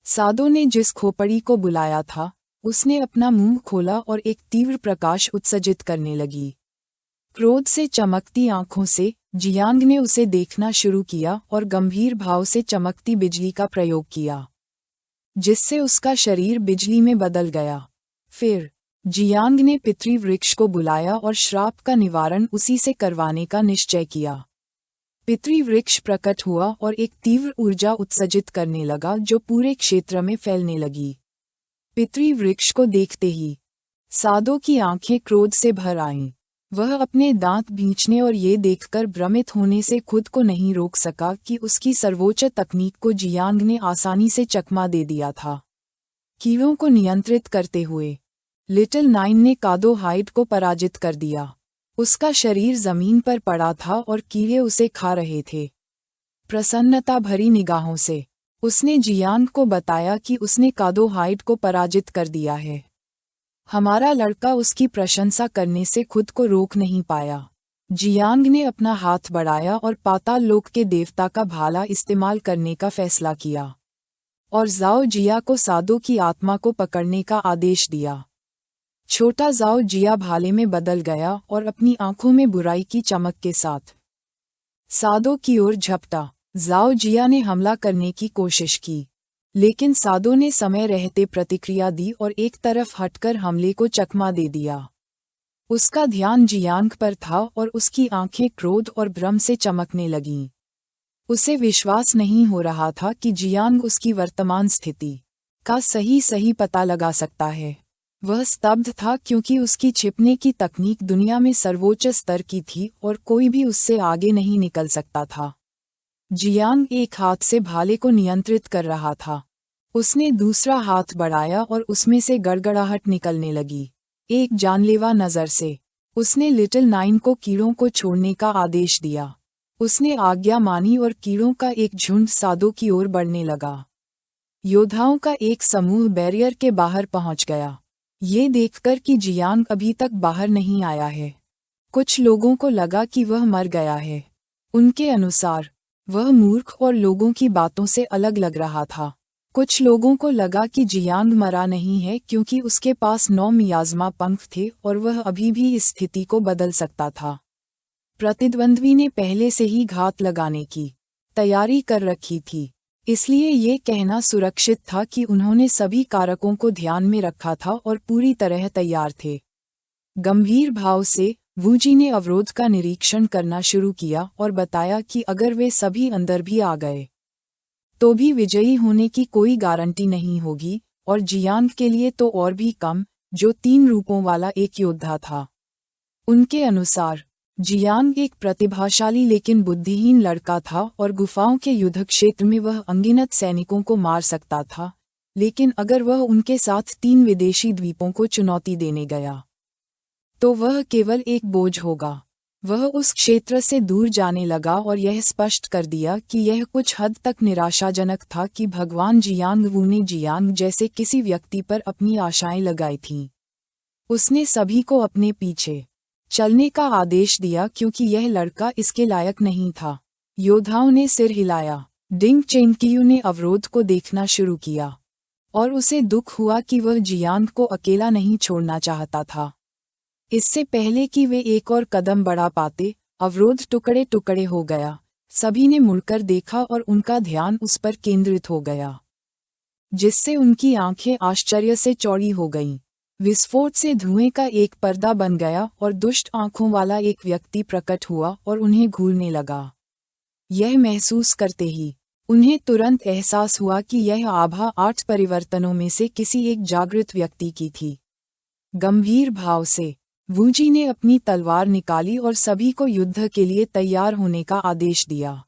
सादो ने जिस खोपड़ी को बुलाया था, उसने अपना मुंह खोला और एक तीव्र प्रकाश उत्सर्जित करने लगी। क्रोध से चमकती आंखों से जियांग ने उसे देखना शुरू किया और गंभीर भाव से चमकती बिजली का प्रयोग किया, जिससे उसका शरीर बिजली में बदल गया। फिर जियांग ने पितृ वृक्ष को बुलाया और श्राप का निवारण उसी से करवाने का निश्चय किया। पितृ वृक्ष प्रकट हुआ और एक तीव्र ऊर्जा उत्सर्जित करने लगा जो पूरे क्षेत्र में फैलने लगी। पितृ वृक्ष को देखते ही सादो की आंखें क्रोध से भर आईं। वह अपने दांत भींचने और ये देखकर भ्रमित होने से खुद को नहीं रोक सका कि उसकी सर्वोच्च तकनीक को जियांग ने आसानी से चकमा दे दिया था। कीड़ों को नियंत्रित करते हुए लिटिल नाइन ने कादो हाइड को पराजित कर दिया। उसका शरीर जमीन पर पड़ा था और कीड़े उसे खा रहे थे। प्रसन्नता भरी निगाहों से उसने जियांग को बताया कि उसने कादो हाइड को पराजित कर दिया है। हमारा लड़का उसकी प्रशंसा करने से खुद को रोक नहीं पाया। जियांग ने अपना हाथ बढ़ाया और पाताल लोक के देवता का भाला इस्तेमाल करने का फैसला किया और जाओ जिया को सादो की आत्मा को पकड़ने का आदेश दिया। छोटा जाओ जिया भाले में बदल गया और अपनी आंखों में बुराई की चमक के साथ सादो की ओर झपटा। जाओ जिया ने हमला करने की कोशिश की, लेकिन सादो ने समय रहते प्रतिक्रिया दी और एक तरफ हटकर हमले को चकमा दे दिया। उसका ध्यान जियांग पर था और उसकी आंखें क्रोध और भ्रम से चमकने लगीं। उसे विश्वास नहीं हो रहा था कि जियांग उसकी वर्तमान स्थिति का सही पता लगा सकता है। वह स्तब्ध था क्योंकि उसकी छिपने की तकनीक दुनिया में सर्वोच्च स्तर की थी और कोई भी उससे आगे नहीं निकल सकता था। जियांग एक हाथ से भाले को नियंत्रित कर रहा था। उसने दूसरा हाथ बढ़ाया और उसमें से गड़गड़ाहट निकलने लगी। एक जानलेवा नज़र से उसने लिटिल नाइन को कीड़ों को छोड़ने का आदेश दिया। उसने आज्ञा मानी और कीड़ों का एक झुंड सादो की ओर बढ़ने लगा। योद्धाओं का एक समूह बैरियर के बाहर पहुंच गया। ये देखकर कि जियांग अभी तक बाहर नहीं आया है, कुछ लोगों को लगा कि वह मर गया है। उनके अनुसार वह मूर्ख और लोगों की बातों से अलग लग रहा था। कुछ लोगों को लगा कि जियांग मरा नहीं है क्योंकि उसके पास 9 मियाज़मा पंख थे और वह अभी भी इस स्थिति को बदल सकता था। प्रतिद्वंद्वी ने पहले से ही घात लगाने की तैयारी कर रखी थी, इसलिए ये कहना सुरक्षित था कि उन्होंने सभी कारकों को ध्यान में रखा था और पूरी तरह तैयार थे। गंभीर भाव से वूजी ने अवरोध का निरीक्षण करना शुरू किया और बताया कि अगर वे सभी अंदर भी आ गए तो भी विजयी होने की कोई गारंटी नहीं होगी, और जियांग के लिए तो और भी कम, जो 3 रूपों वाला एक योद्धा था। उनके अनुसार जियांग एक प्रतिभाशाली लेकिन बुद्धिहीन लड़का था और गुफाओं के युद्ध क्षेत्र में वह अनगिनत सैनिकों को मार सकता था, लेकिन अगर वह उनके साथ 3 विदेशी द्वीपों को चुनौती देने गया तो वह केवल एक बोझ होगा। वह उस क्षेत्र से दूर जाने लगा और यह स्पष्ट कर दिया कि यह कुछ हद तक निराशाजनक था कि भगवान जियांग वू ने जियांग जैसे किसी व्यक्ति पर अपनी आशाएं लगाई थीं। उसने सभी को अपने पीछे चलने का आदेश दिया क्योंकि यह लड़का इसके लायक नहीं था। योद्धाओं ने सिर हिलाया। डिंग चेनकियू ने अवरोध को देखना शुरू किया और उसे दुख हुआ कि वह जियांग को अकेला नहीं छोड़ना चाहता था। इससे पहले कि वे एक और कदम बढ़ा पाते, अवरोध टुकड़े टुकड़े हो गया। सभी ने मुड़कर देखा और उनका ध्यान उस पर केंद्रित हो गया, जिससे उनकी आंखें आश्चर्य से चौड़ी हो गईं। विस्फोट से धुएं का एक पर्दा बन गया और दुष्ट आंखों वाला एक व्यक्ति प्रकट हुआ और उन्हें घूरने लगा। यह महसूस करते ही उन्हें तुरंत एहसास हुआ कि यह आभा 8 परिवर्तनों में से किसी एक जागृत व्यक्ति की थी। गंभीर भाव से वूजी ने अपनी तलवार निकाली और सभी को युद्ध के लिए तैयार होने का आदेश दिया।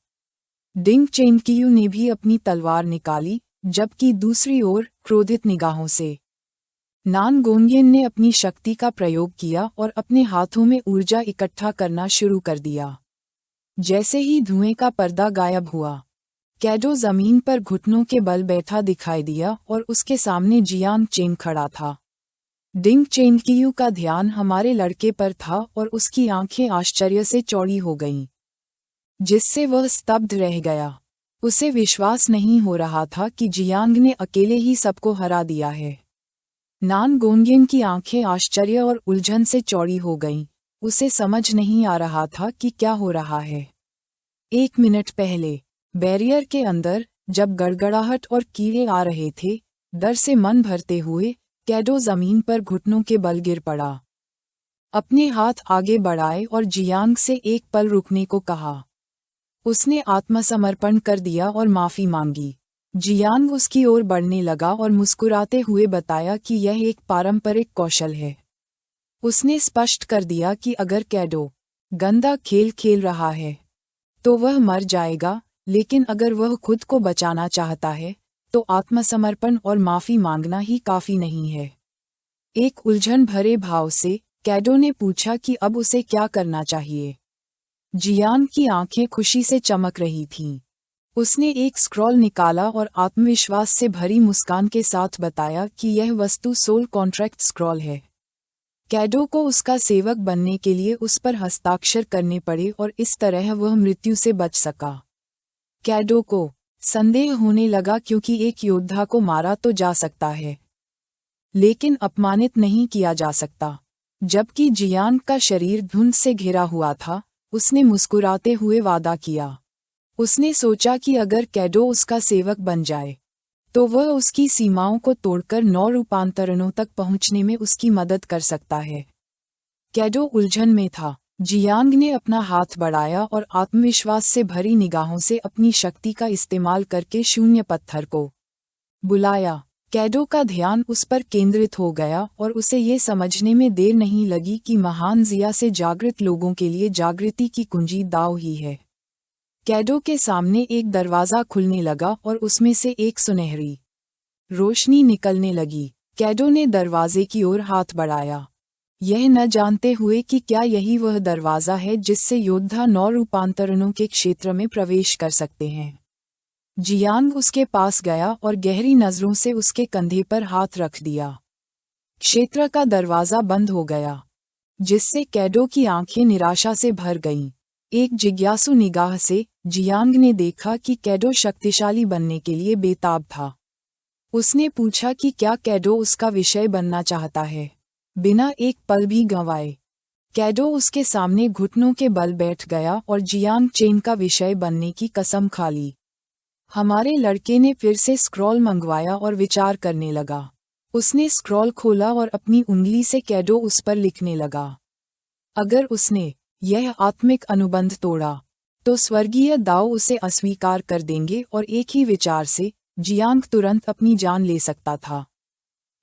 डिंग चेनकियू ने भी अपनी तलवार निकाली, जबकि दूसरी ओर क्रोधित निगाहों से नान गोंगियन ने अपनी शक्ति का प्रयोग किया और अपने हाथों में ऊर्जा इकट्ठा करना शुरू कर दिया। जैसे ही धुएं का पर्दा गायब हुआ, कैडो जमीन पर घुटनों के बल बैठा दिखाई दिया और उसके सामने जियांग चेन खड़ा था। डिंग चेनकियू का ध्यान हमारे लड़के पर था और उसकी आंखें आश्चर्य से चौड़ी हो गईं, जिससे वह स्तब्ध रह गया। उसे विश्वास नहीं हो रहा था कि जियांग ने अकेले ही सबको हरा दिया है। नान गोंगेम की आंखें आश्चर्य और उलझन से चौड़ी हो गईं। उसे समझ नहीं आ रहा था कि क्या हो रहा है। 1 मिनट पहले बैरियर के अंदर जब गड़गड़ाहट और कीड़े आ रहे थे, डर से मन भरते हुए कैडो जमीन पर घुटनों के बल गिर पड़ा। अपने हाथ आगे बढ़ाए और जियांग से एक पल रुकने को कहा। उसने आत्मसमर्पण कर दिया और माफी मांगी। जियांग उसकी ओर बढ़ने लगा और मुस्कुराते हुए बताया कि यह एक पारंपरिक कौशल है। उसने स्पष्ट कर दिया कि अगर कैडो गंदा खेल खेल रहा है तो वह मर जाएगा, लेकिन अगर वह खुद को बचाना चाहता है तो आत्मसमर्पण और माफी मांगना ही काफी नहीं है। एक उलझन भरे भाव से कैडो ने पूछा कि अब उसे क्या करना चाहिए। जियांग की आंखें खुशी से चमक रही थीं। उसने एक स्क्रॉल निकाला और आत्मविश्वास से भरी मुस्कान के साथ बताया कि यह वस्तु सोल कॉन्ट्रैक्ट स्क्रॉल है। कैडो को उसका सेवक बनने के लिए उस पर हस्ताक्षर करने पड़े और इस तरह वह मृत्यु से बच सका। कैडो को संदेह होने लगा क्योंकि एक योद्धा को मारा तो जा सकता है, लेकिन अपमानित नहीं किया जा सकता। जबकि जियांग का शरीर धुंध से घिरा हुआ था, उसने मुस्कुराते हुए वादा किया। उसने सोचा कि अगर कैडो उसका सेवक बन जाए तो वह उसकी सीमाओं को तोड़कर 9 रूपांतरणों तक पहुंचने में उसकी मदद कर सकता है। कैडो उलझन में था। जियांग ने अपना हाथ बढ़ाया और आत्मविश्वास से भरी निगाहों से अपनी शक्ति का इस्तेमाल करके शून्य पत्थर को बुलाया। कैडो का ध्यान उस पर केंद्रित हो गया और उसे ये समझने में देर नहीं लगी कि महान जिया से जागृत लोगों के लिए जागृति की कुंजी दाव ही है। कैडो के सामने एक दरवाज़ा खुलने लगा और उसमें से एक सुनहरी रोशनी निकलने लगी। कैडो ने दरवाजे की ओर हाथ बढ़ाया, यह न जानते हुए कि क्या यही वह दरवाज़ा है जिससे योद्धा 9 रूपांतरणों के क्षेत्र में प्रवेश कर सकते हैं। जियांग उसके पास गया और गहरी नज़रों से उसके कंधे पर हाथ रख दिया। क्षेत्र का दरवाज़ा बंद हो गया, जिससे कैडो की आंखें निराशा से भर गईं। एक जिज्ञासु निगाह से जियांग ने देखा कि कैडो शक्तिशाली बनने के लिए बेताब था। उसने पूछा कि क्या कैडो उसका विषय बनना चाहता है। बिना एक पल भी गंवाए कैडो उसके सामने घुटनों के बल बैठ गया और जियांग चेन का विषय बनने की कसम खा ली। हमारे लड़के ने फिर से स्क्रॉल मंगवाया और विचार करने लगा। उसने स्क्रॉल खोला और अपनी उंगली से कैडो उस पर लिखने लगा। अगर उसने यह आत्मिक अनुबंध तोड़ा तो स्वर्गीय दाव उसे अस्वीकार कर देंगे और एक ही विचार से जियांग तुरंत अपनी जान ले सकता था।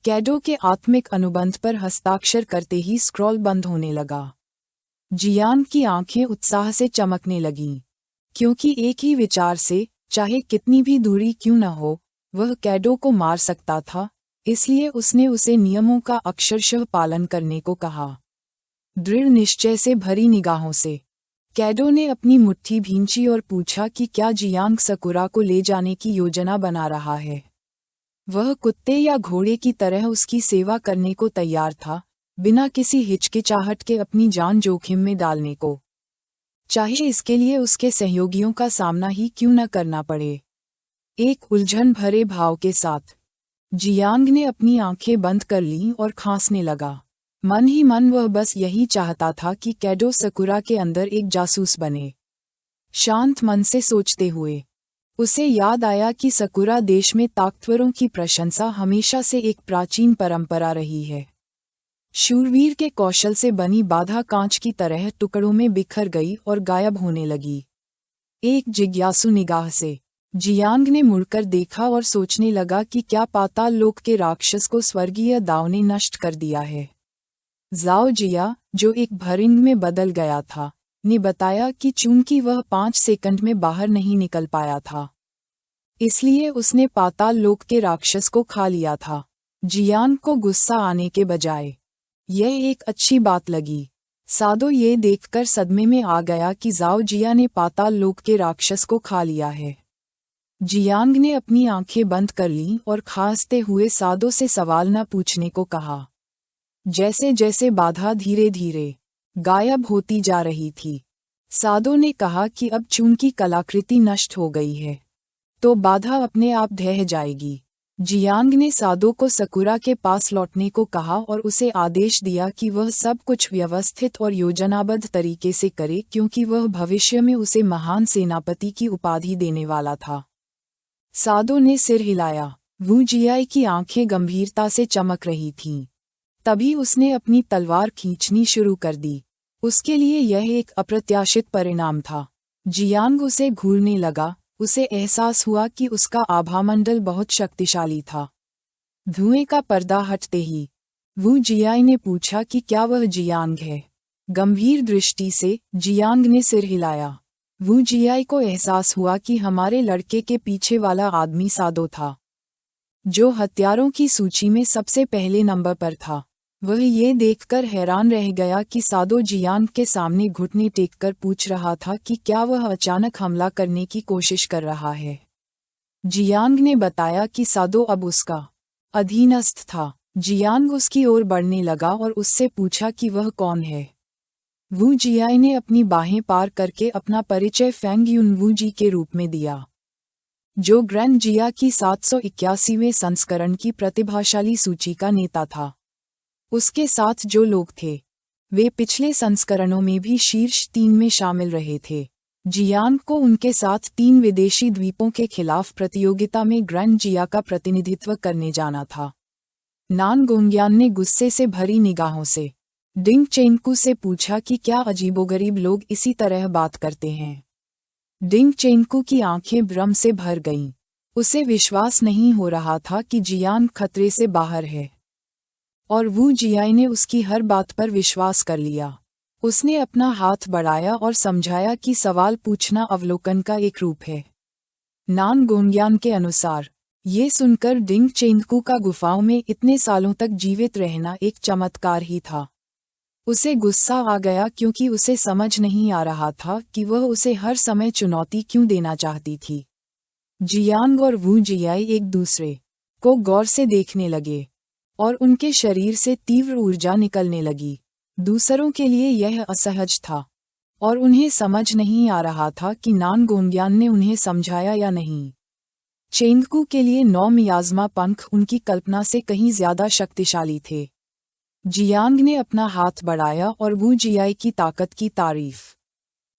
कैडो के आत्मिक अनुबंध पर हस्ताक्षर करते ही स्क्रॉल बंद होने लगा। जियांग की आंखें उत्साह से चमकने लगीं, क्योंकि एक ही विचार से, चाहे कितनी भी दूरी क्यों न हो, वह कैडो को मार सकता था। इसलिए उसने उसे नियमों का अक्षरशः पालन करने को कहा। दृढ़ निश्चय से भरी निगाहों से कैडो ने अपनी मुट्ठी भींची और पूछा कि क्या जियांग सकुरा को ले जाने की योजना बना रहा है। वह कुत्ते या घोड़े की तरह उसकी सेवा करने को तैयार था, बिना किसी हिचकिचाहट के अपनी जान जोखिम में डालने को, चाहे इसके लिए उसके सहयोगियों का सामना ही क्यों न करना पड़े। एक उलझन भरे भाव के साथ जियांग ने अपनी आंखें बंद कर लीं और खांसने लगा। मन ही मन वह बस यही चाहता था कि कैडो सकुरा के अंदर एक जासूस बने। शांत मन से सोचते हुए उसे याद आया कि सकुरा देश में ताकतवरों की प्रशंसा हमेशा से एक प्राचीन परंपरा रही है। शूरवीर के कौशल से बनी बाधा कांच की तरह टुकड़ों में बिखर गई और गायब होने लगी। एक जिज्ञासु निगाह से जियांग ने मुड़कर देखा और सोचने लगा कि क्या पाताल लोक के राक्षस को स्वर्गीय दाव ने नष्ट कर दिया है। जाओ जिया, जो एक भरिंग में बदल गया था, ने बताया कि चूंकि वह 5 सेकंड में बाहर नहीं निकल पाया था, इसलिए उसने पाताल लोक के राक्षस को खा लिया था। जियांग को गुस्सा आने के बजाय यह एक अच्छी बात लगी। सादो ये देखकर सदमे में आ गया कि जाओ जिया ने पाताल लोक के राक्षस को खा लिया है। जियांग ने अपनी आंखें बंद कर लीं और खांसते हुए सादो से सवाल न पूछने को कहा। जैसे जैसे बाधा धीरे धीरे गायब होती जा रही थी, सादो ने कहा कि अब चूंकि कलाकृति नष्ट हो गई है, तो बाधा अपने आप ढह जाएगी। जियांग ने सादो को सकुरा के पास लौटने को कहा और उसे आदेश दिया कि वह सब कुछ व्यवस्थित और योजनाबद्ध तरीके से करे, क्योंकि वह भविष्य में उसे महान सेनापति की उपाधि देने वाला था। सादो ने सिर हिलाया। वू जियाई की आंखें गंभीरता से चमक रही थीं। तभी उसने अपनी तलवार खींचनी शुरू कर दी। उसके लिए यह एक अप्रत्याशित परिणाम था। जियांग उसे घूरने लगा। उसे एहसास हुआ कि उसका आभामंडल बहुत शक्तिशाली था। धुएं का पर्दा हटते ही वू जियाई ने पूछा कि क्या वह जियांग है। गंभीर दृष्टि से जियांग ने सिर हिलाया। वू जियाई को एहसास हुआ कि हमारे लड़के के पीछे वाला आदमी सादो था, जो हत्यारों की सूची में सबसे पहले नंबर पर था। वह ये देखकर हैरान रह गया कि सादो जियांग के सामने घुटने टेककर पूछ रहा था कि क्या वह अचानक हमला करने की कोशिश कर रहा है। जियांग ने बताया कि सादो अब उसका अधीनस्थ था। जियांग उसकी ओर बढ़ने लगा और उससे पूछा कि वह कौन है। वू जियाई ने अपनी बाहें पार करके अपना परिचय फेंग युन वू जी के रूप में दिया, जो ग्रैंड जिया की 781वें संस्करण की प्रतिभाशाली सूची का नेता था। उसके साथ जो लोग थे, वे पिछले संस्करणों में भी शीर्ष 3 में शामिल रहे थे। जियांग को उनके साथ 3 विदेशी द्वीपों के खिलाफ प्रतियोगिता में ग्रैंड जिया का प्रतिनिधित्व करने जाना था। नान गोंग्यान ने गुस्से से भरी निगाहों से डिंग चेंगकू से पूछा कि क्या अजीबोगरीब लोग इसी तरह बात करते हैं। डिंग चेंगकू की आंखें भ्रम से भर गईं। उसे विश्वास नहीं हो रहा था कि जियांग खतरे से बाहर है, और वू जियाई ने उसकी हर बात पर विश्वास कर लिया। उसने अपना हाथ बढ़ाया और समझाया कि सवाल पूछना अवलोकन का एक रूप है। नान गोंग्यान के अनुसार ये सुनकर डिंग चेंगकू का गुफाओं में इतने सालों तक जीवित रहना एक चमत्कार ही था। उसे गुस्सा आ गया क्योंकि उसे समझ नहीं आ रहा था कि वह उसे हर समय चुनौती क्यों देना चाहती थी। जियांग और वू जियाई एक दूसरे को गौर से देखने लगे और उनके शरीर से तीव्र ऊर्जा निकलने लगी। दूसरों के लिए यह असहज था और उन्हें समझ नहीं आ रहा था कि नान गोंग्यान ने उन्हें समझाया या नहीं। चेंगकू के लिए 9 मियाज़मा पंख उनकी कल्पना से कहीं ज्यादा शक्तिशाली थे। जियांग ने अपना हाथ बढ़ाया और वू जियाई की ताकत की तारीफ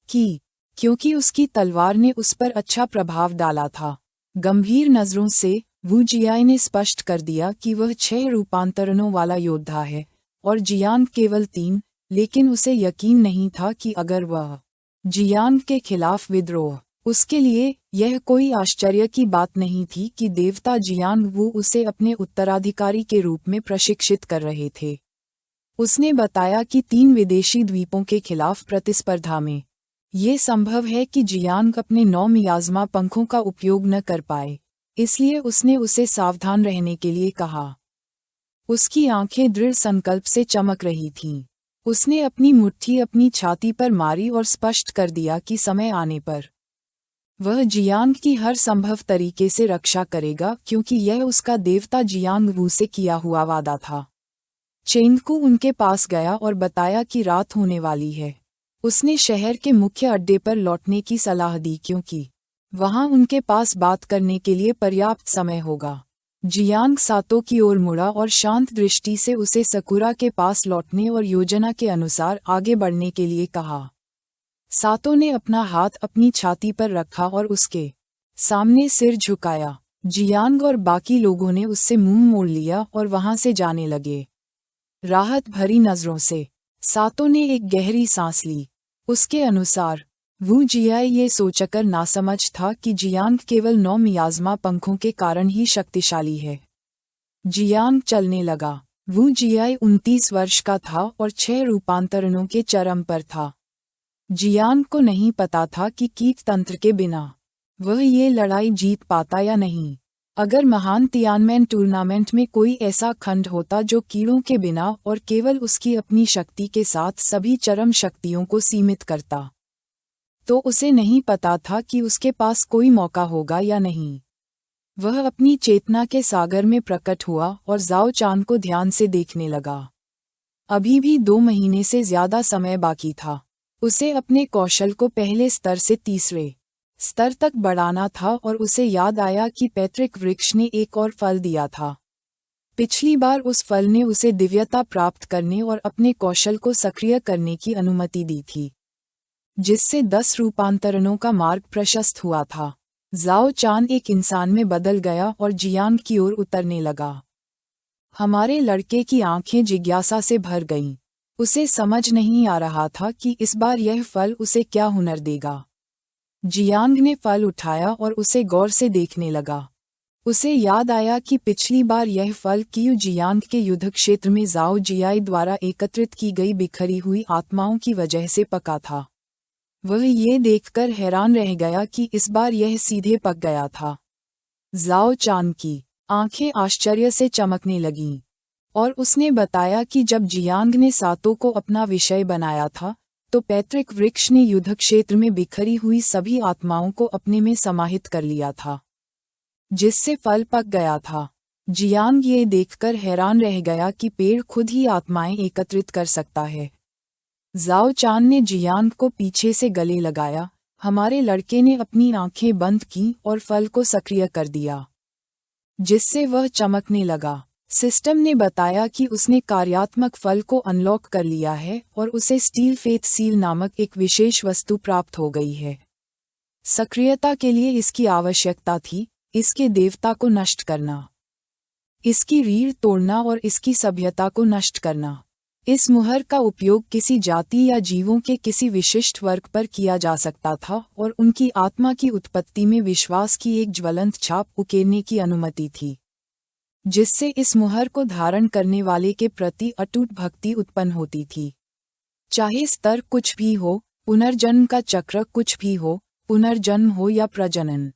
की, क्योंकि उसकी तलवार ने उस पर अच्छा प्रभाव डाला था। गंभीर नजरों से वू जियाई ने स्पष्ट कर दिया कि वह 6 रूपांतरणों वाला योद्धा है और जियांग केवल 3, लेकिन उसे यकीन नहीं था कि अगर वह जियांग के खिलाफ विद्रोह, उसके लिए यह कोई आश्चर्य की बात नहीं थी कि देवता जियांग वू उसे अपने उत्तराधिकारी के रूप में प्रशिक्षित कर रहे थे। उसने बताया कि 3 विदेशी द्वीपों के खिलाफ प्रतिस्पर्धा में ये संभव है कि जियांग अपने 9 मियाज़मा पंखों का उपयोग न कर पाए, इसलिए उसने उसे सावधान रहने के लिए कहा। उसकी आंखें दृढ़ संकल्प से चमक रही थीं। उसने अपनी मुट्ठी अपनी छाती पर मारी और स्पष्ट कर दिया कि समय आने पर वह जियांग की हर संभव तरीके से रक्षा करेगा, क्योंकि यह उसका देवता जियांग वू से किया हुआ वादा था। चेंगकू उनके पास गया और बताया कि रात होने वाली है। उसने शहर के मुख्य अड्डे पर लौटने की सलाह दी, क्योंकि वहां उनके पास बात करने के लिए पर्याप्त समय होगा। जियांग सातो की ओर मुड़ा और शांत दृष्टि से उसे सकुरा के पास लौटने और योजना के अनुसार आगे बढ़ने के लिए कहा। सातो ने अपना हाथ अपनी छाती पर रखा और उसके सामने सिर झुकाया। जियांग और बाकी लोगों ने उससे मुंह मोड़ लिया और वहां से जाने लगे। राहत भरी नजरों से सातो ने एक गहरी सांस ली। उसके अनुसार वू जियाई ये सोचकर नासमझ था कि जियांग केवल 9 मियाज़मा पंखों के कारण ही शक्तिशाली है। जियांग चलने लगा। वू जियाई 29 वर्ष का था और 6 रूपांतरणों के चरम पर था। जियांग को नहीं पता था कि कीट तंत्र के बिना वह ये लड़ाई जीत पाता या नहीं। अगर महान तियानमेन टूर्नामेंट में कोई ऐसा खंड होता जो कीड़ों के बिना और केवल उसकी अपनी शक्ति के साथ सभी चरम शक्तियों को सीमित करता, तो उसे नहीं पता था कि उसके पास कोई मौका होगा या नहीं। वह अपनी चेतना के सागर में प्रकट हुआ और जाओ चान को ध्यान से देखने लगा। अभी भी 2 महीने से ज्यादा समय बाकी था। उसे अपने कौशल को पहले स्तर से तीसरे स्तर तक बढ़ाना था और उसे याद आया कि पैतृक वृक्ष ने एक और फल दिया था। पिछली बार उस फल ने उसे दिव्यता प्राप्त करने और अपने कौशल को सक्रिय करने की अनुमति दी थी, जिससे 10 रूपांतरणों का मार्ग प्रशस्त हुआ था। जाओ चान एक इंसान में बदल गया और जियांग की ओर उतरने लगा। हमारे लड़के की आंखें जिज्ञासा से भर गईं। उसे समझ नहीं आ रहा था कि इस बार यह फल उसे क्या हुनर देगा। जियांग ने फल उठाया और उसे गौर से देखने लगा। उसे याद आया कि पिछली बार यह फल कियू जियांग के युद्ध क्षेत्र में जाओ जियाई द्वारा एकत्रित की गई बिखरी हुई आत्माओं की वजह से पका था। वह ये देखकर हैरान रह गया कि इस बार यह सीधे पक गया था। जाओ चान की आंखें आश्चर्य से चमकने लगीं, और उसने बताया कि जब जियांग ने सातों को अपना विषय बनाया था, तो पैतृक वृक्ष ने युद्ध क्षेत्र में बिखरी हुई सभी आत्माओं को अपने में समाहित कर लिया था, जिससे फल पक गया था। जियांग ये देखकर हैरान रह गया कि पेड़ खुद ही आत्माएं एकत्रित कर सकता है। जाओ चान ने जियांग को पीछे से गले लगाया। हमारे लड़के ने अपनी आंखें बंद की और फल को सक्रिय कर दिया, जिससे वह चमकने लगा। सिस्टम ने बताया कि उसने कार्यात्मक फल को अनलॉक कर लिया है और उसे स्टील फेथ सील नामक एक विशेष वस्तु प्राप्त हो गई है। सक्रियता के लिए इसकी आवश्यकता थी, इसके देवता को नष्ट करना, इसकी रीढ़ तोड़ना और इसकी सभ्यता को नष्ट करना। इस मुहर का उपयोग किसी जाति या जीवों के किसी विशिष्ट वर्ग पर किया जा सकता था और उनकी आत्मा की उत्पत्ति में विश्वास की एक ज्वलंत छाप उकेरने की अनुमति थी, जिससे इस मुहर को धारण करने वाले के प्रति अटूट भक्ति उत्पन्न होती थी। चाहे स्तर कुछ भी हो, पुनर्जन्म का चक्र कुछ भी हो, पुनर्जन्म हो या प्रजनन,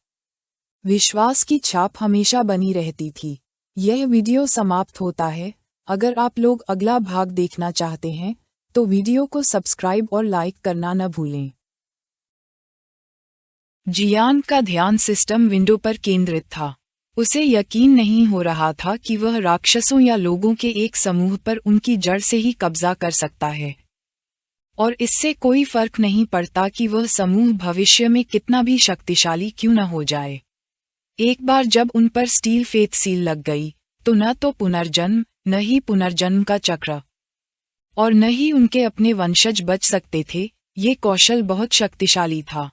विश्वास की छाप हमेशा बनी रहती थी। यह वीडियो समाप्त होता है। अगर आप लोग अगला भाग देखना चाहते हैं, तो वीडियो को सब्सक्राइब और लाइक करना न भूलें। जियांग का ध्यान सिस्टम विंडो पर केंद्रित था। उसे यकीन नहीं हो रहा था कि वह राक्षसों या लोगों के एक समूह पर उनकी जड़ से ही कब्जा कर सकता है, और इससे कोई फर्क नहीं पड़ता कि वह समूह भविष्य में कितना भी शक्तिशाली क्यों न हो जाए। एक बार जब उन पर स्टील फेथ सील लग गई, तो न तो पुनर्जन्म, न ही पुनर्जन्म का चक्र, और न ही उनके अपने वंशज बच सकते थे। ये कौशल बहुत शक्तिशाली था।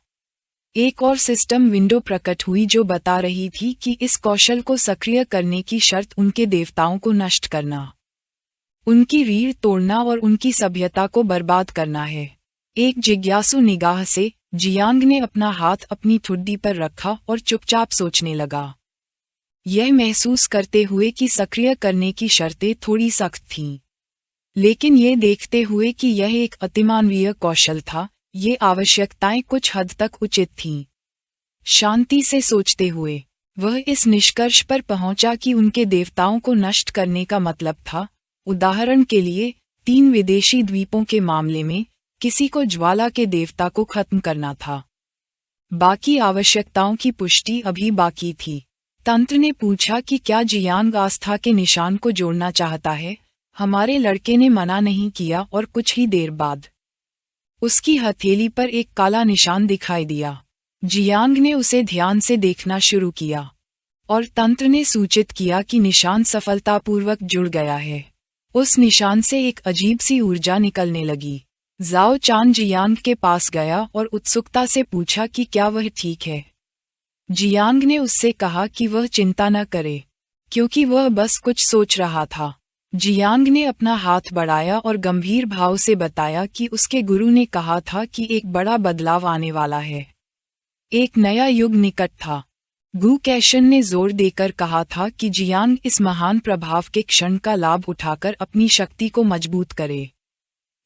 एक और सिस्टम विंडो प्रकट हुई जो बता रही थी कि इस कौशल को सक्रिय करने की शर्त उनके देवताओं को नष्ट करना, उनकी रीढ़ तोड़ना और उनकी सभ्यता को बर्बाद करना है। एक जिज्ञासु निगाह से जियांग ने अपना हाथ अपनी ठुड्डी पर रखा और चुपचाप सोचने लगा, यह महसूस करते हुए कि सक्रिय करने की शर्तें थोड़ी सख्त थीं, लेकिन ये देखते हुए कि यह एक अतिमानवीय कौशल था, ये आवश्यकताएं कुछ हद तक उचित थीं। शांति से सोचते हुए वह इस निष्कर्ष पर पहुंचा कि उनके देवताओं को नष्ट करने का मतलब था, उदाहरण के लिए 3 विदेशी द्वीपों के मामले में, किसी को ज्वाला के देवता को खत्म करना था। बाकी आवश्यकताओं की पुष्टि अभी बाकी थी। तंत्र ने पूछा कि क्या जियांग आस्था के निशान को जोड़ना चाहता है। हमारे लड़के ने मना नहीं किया और कुछ ही देर बाद उसकी हथेली पर एक काला निशान दिखाई दिया। जियांग ने उसे ध्यान से देखना शुरू किया और तंत्र ने सूचित किया कि निशान सफलतापूर्वक जुड़ गया है। उस निशान से एक अजीब सी ऊर्जा निकलने लगी। जाओ चान जियांग के पास गया और उत्सुकता से पूछा कि क्या वह ठीक है। जियांग ने उससे कहा कि वह चिंता न करे, क्योंकि वह बस कुछ सोच रहा था। जियांग ने अपना हाथ बढ़ाया और गंभीर भाव से बताया कि उसके गुरु ने कहा था कि एक बड़ा बदलाव आने वाला है, एक नया युग निकट था। गु कैशन ने जोर देकर कहा था कि जियांग इस महान प्रभाव के क्षण का लाभ उठाकर अपनी शक्ति को मजबूत करे,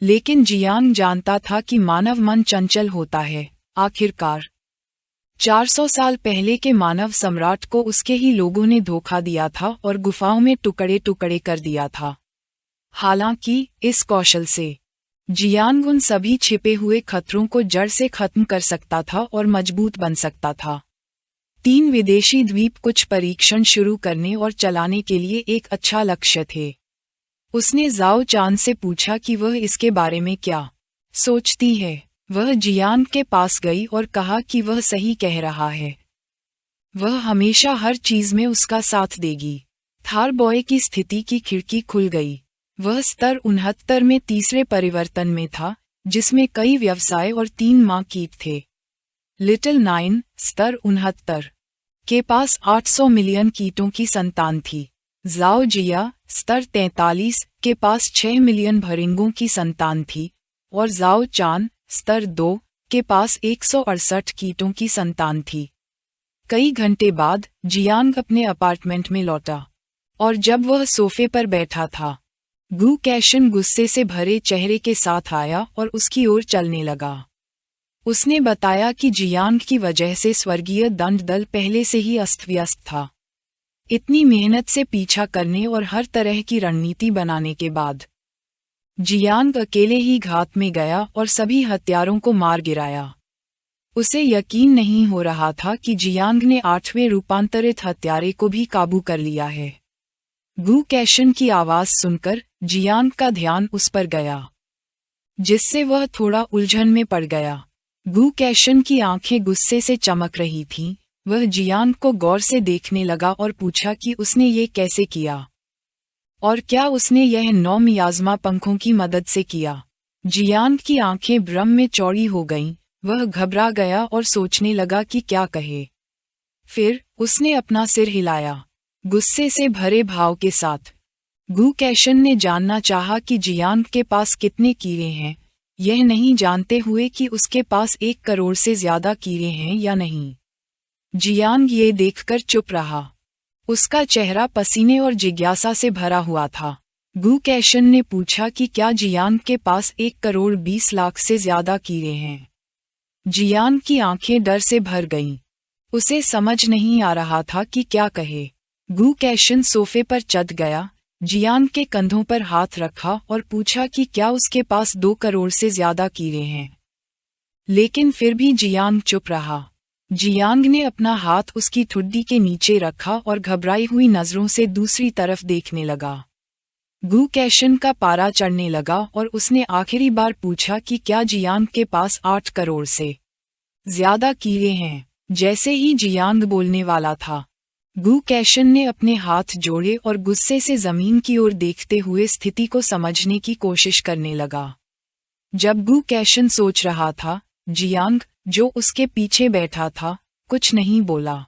लेकिन जियांग जानता था कि मानव मन चंचल होता है। आखिरकार 400 साल पहले के मानव सम्राट को उसके ही लोगों ने धोखा दिया था और गुफाओं में टुकड़े टुकड़े कर दिया था। हालांकि इस कौशल से जियांग उन सभी छिपे हुए खतरों को जड़ से खत्म कर सकता था और मजबूत बन सकता था। 3 विदेशी द्वीप कुछ परीक्षण शुरू करने और चलाने के लिए एक अच्छा लक्ष्य थे। उसने जाओ चान से पूछा कि वह इसके बारे में क्या सोचती है। वह जियांग के पास गई और कहा कि वह सही कह रहा है, वह हमेशा हर चीज में उसका साथ देगी। थार बॉय की स्थिति की खिड़की खुल गई। वह स्तर 69 में तीसरे परिवर्तन में था, जिसमें कई व्यवसाय और 3 माँ कीट थे। लिटिल 9 स्तर 69 के पास 800 मिलियन कीटों की संतान थी। जाओ जिया स्तर 43 के पास 6 मिलियन भरिंगों की संतान थी और जाओ चान स्तर 2 के पास 168 कीटों की संतान थी। कई घंटे बाद जियांग अपने अपार्टमेंट में लौटा और जब वह सोफे पर बैठा था, गु कैशन गुस्से से भरे चेहरे के साथ आया और उसकी ओर चलने लगा। उसने बताया कि जियांग की वजह से स्वर्गीय दंड दल पहले से ही अस्त व्यस्त था। इतनी मेहनत से पीछा करने और हर तरह की रणनीति बनाने के बाद जियांग अकेले ही घात में गया और सभी हत्यारों को मार गिराया। उसे यकीन नहीं हो रहा था कि जियांग ने 8वें रूपांतरित हत्यारे को भी काबू कर लिया है। गु कैशन की आवाज सुनकर जियांग का ध्यान उस पर गया, जिससे वह थोड़ा उलझन में पड़ गया। गु कैशन की आंखें गुस्से से चमक रही थीं। वह जियांग को गौर से देखने लगा और पूछा कि उसने ये कैसे किया और क्या उसने यह 9 मियाज़मा पंखों की मदद से किया। जियांग की आंखें भ्रम में चौड़ी हो गईं। वह घबरा गया और सोचने लगा कि क्या कहे। फिर उसने अपना सिर हिलाया, गुस्से से भरे भाव के साथ। गु कैशन ने जानना चाहा कि जियांग के पास कितने कीड़े हैं, यह नहीं जानते हुए कि उसके पास 1 करोड़ से ज्यादा कीड़े हैं या नहीं। जियांग ये देखकर चुप रहा। उसका चेहरा पसीने और जिज्ञासा से भरा हुआ था। गु कैशन ने पूछा कि क्या जियांग के पास 1 करोड़ 20 लाख से ज्यादा कीड़े हैं। जियांग की आंखें डर से भर गईं। उसे समझ नहीं आ रहा था कि क्या कहे। गु कैशन सोफे पर चढ़ गया, जियांग के कंधों पर हाथ रखा और पूछा कि क्या उसके पास 2 करोड़ से ज्यादा कीड़े हैं। लेकिन फिर भी जियांग चुप रहा। जियांग ने अपना हाथ उसकी ठुड्डी के नीचे रखा और घबराई हुई नजरों से दूसरी तरफ देखने लगा। गु कैशन का पारा चढ़ने लगा और उसने आखिरी बार पूछा कि क्या जियांग के पास 8 करोड़ से ज्यादा कीड़े हैं। जैसे ही जियांग बोलने वाला था, गु कैशन ने अपने हाथ जोड़े और गुस्से से जमीन की ओर देखते हुए स्थिति को समझने की कोशिश करने लगा। जब गु कैशन सोच रहा था, जियांग, जो उसके पीछे बैठा था, कुछ नहीं बोला,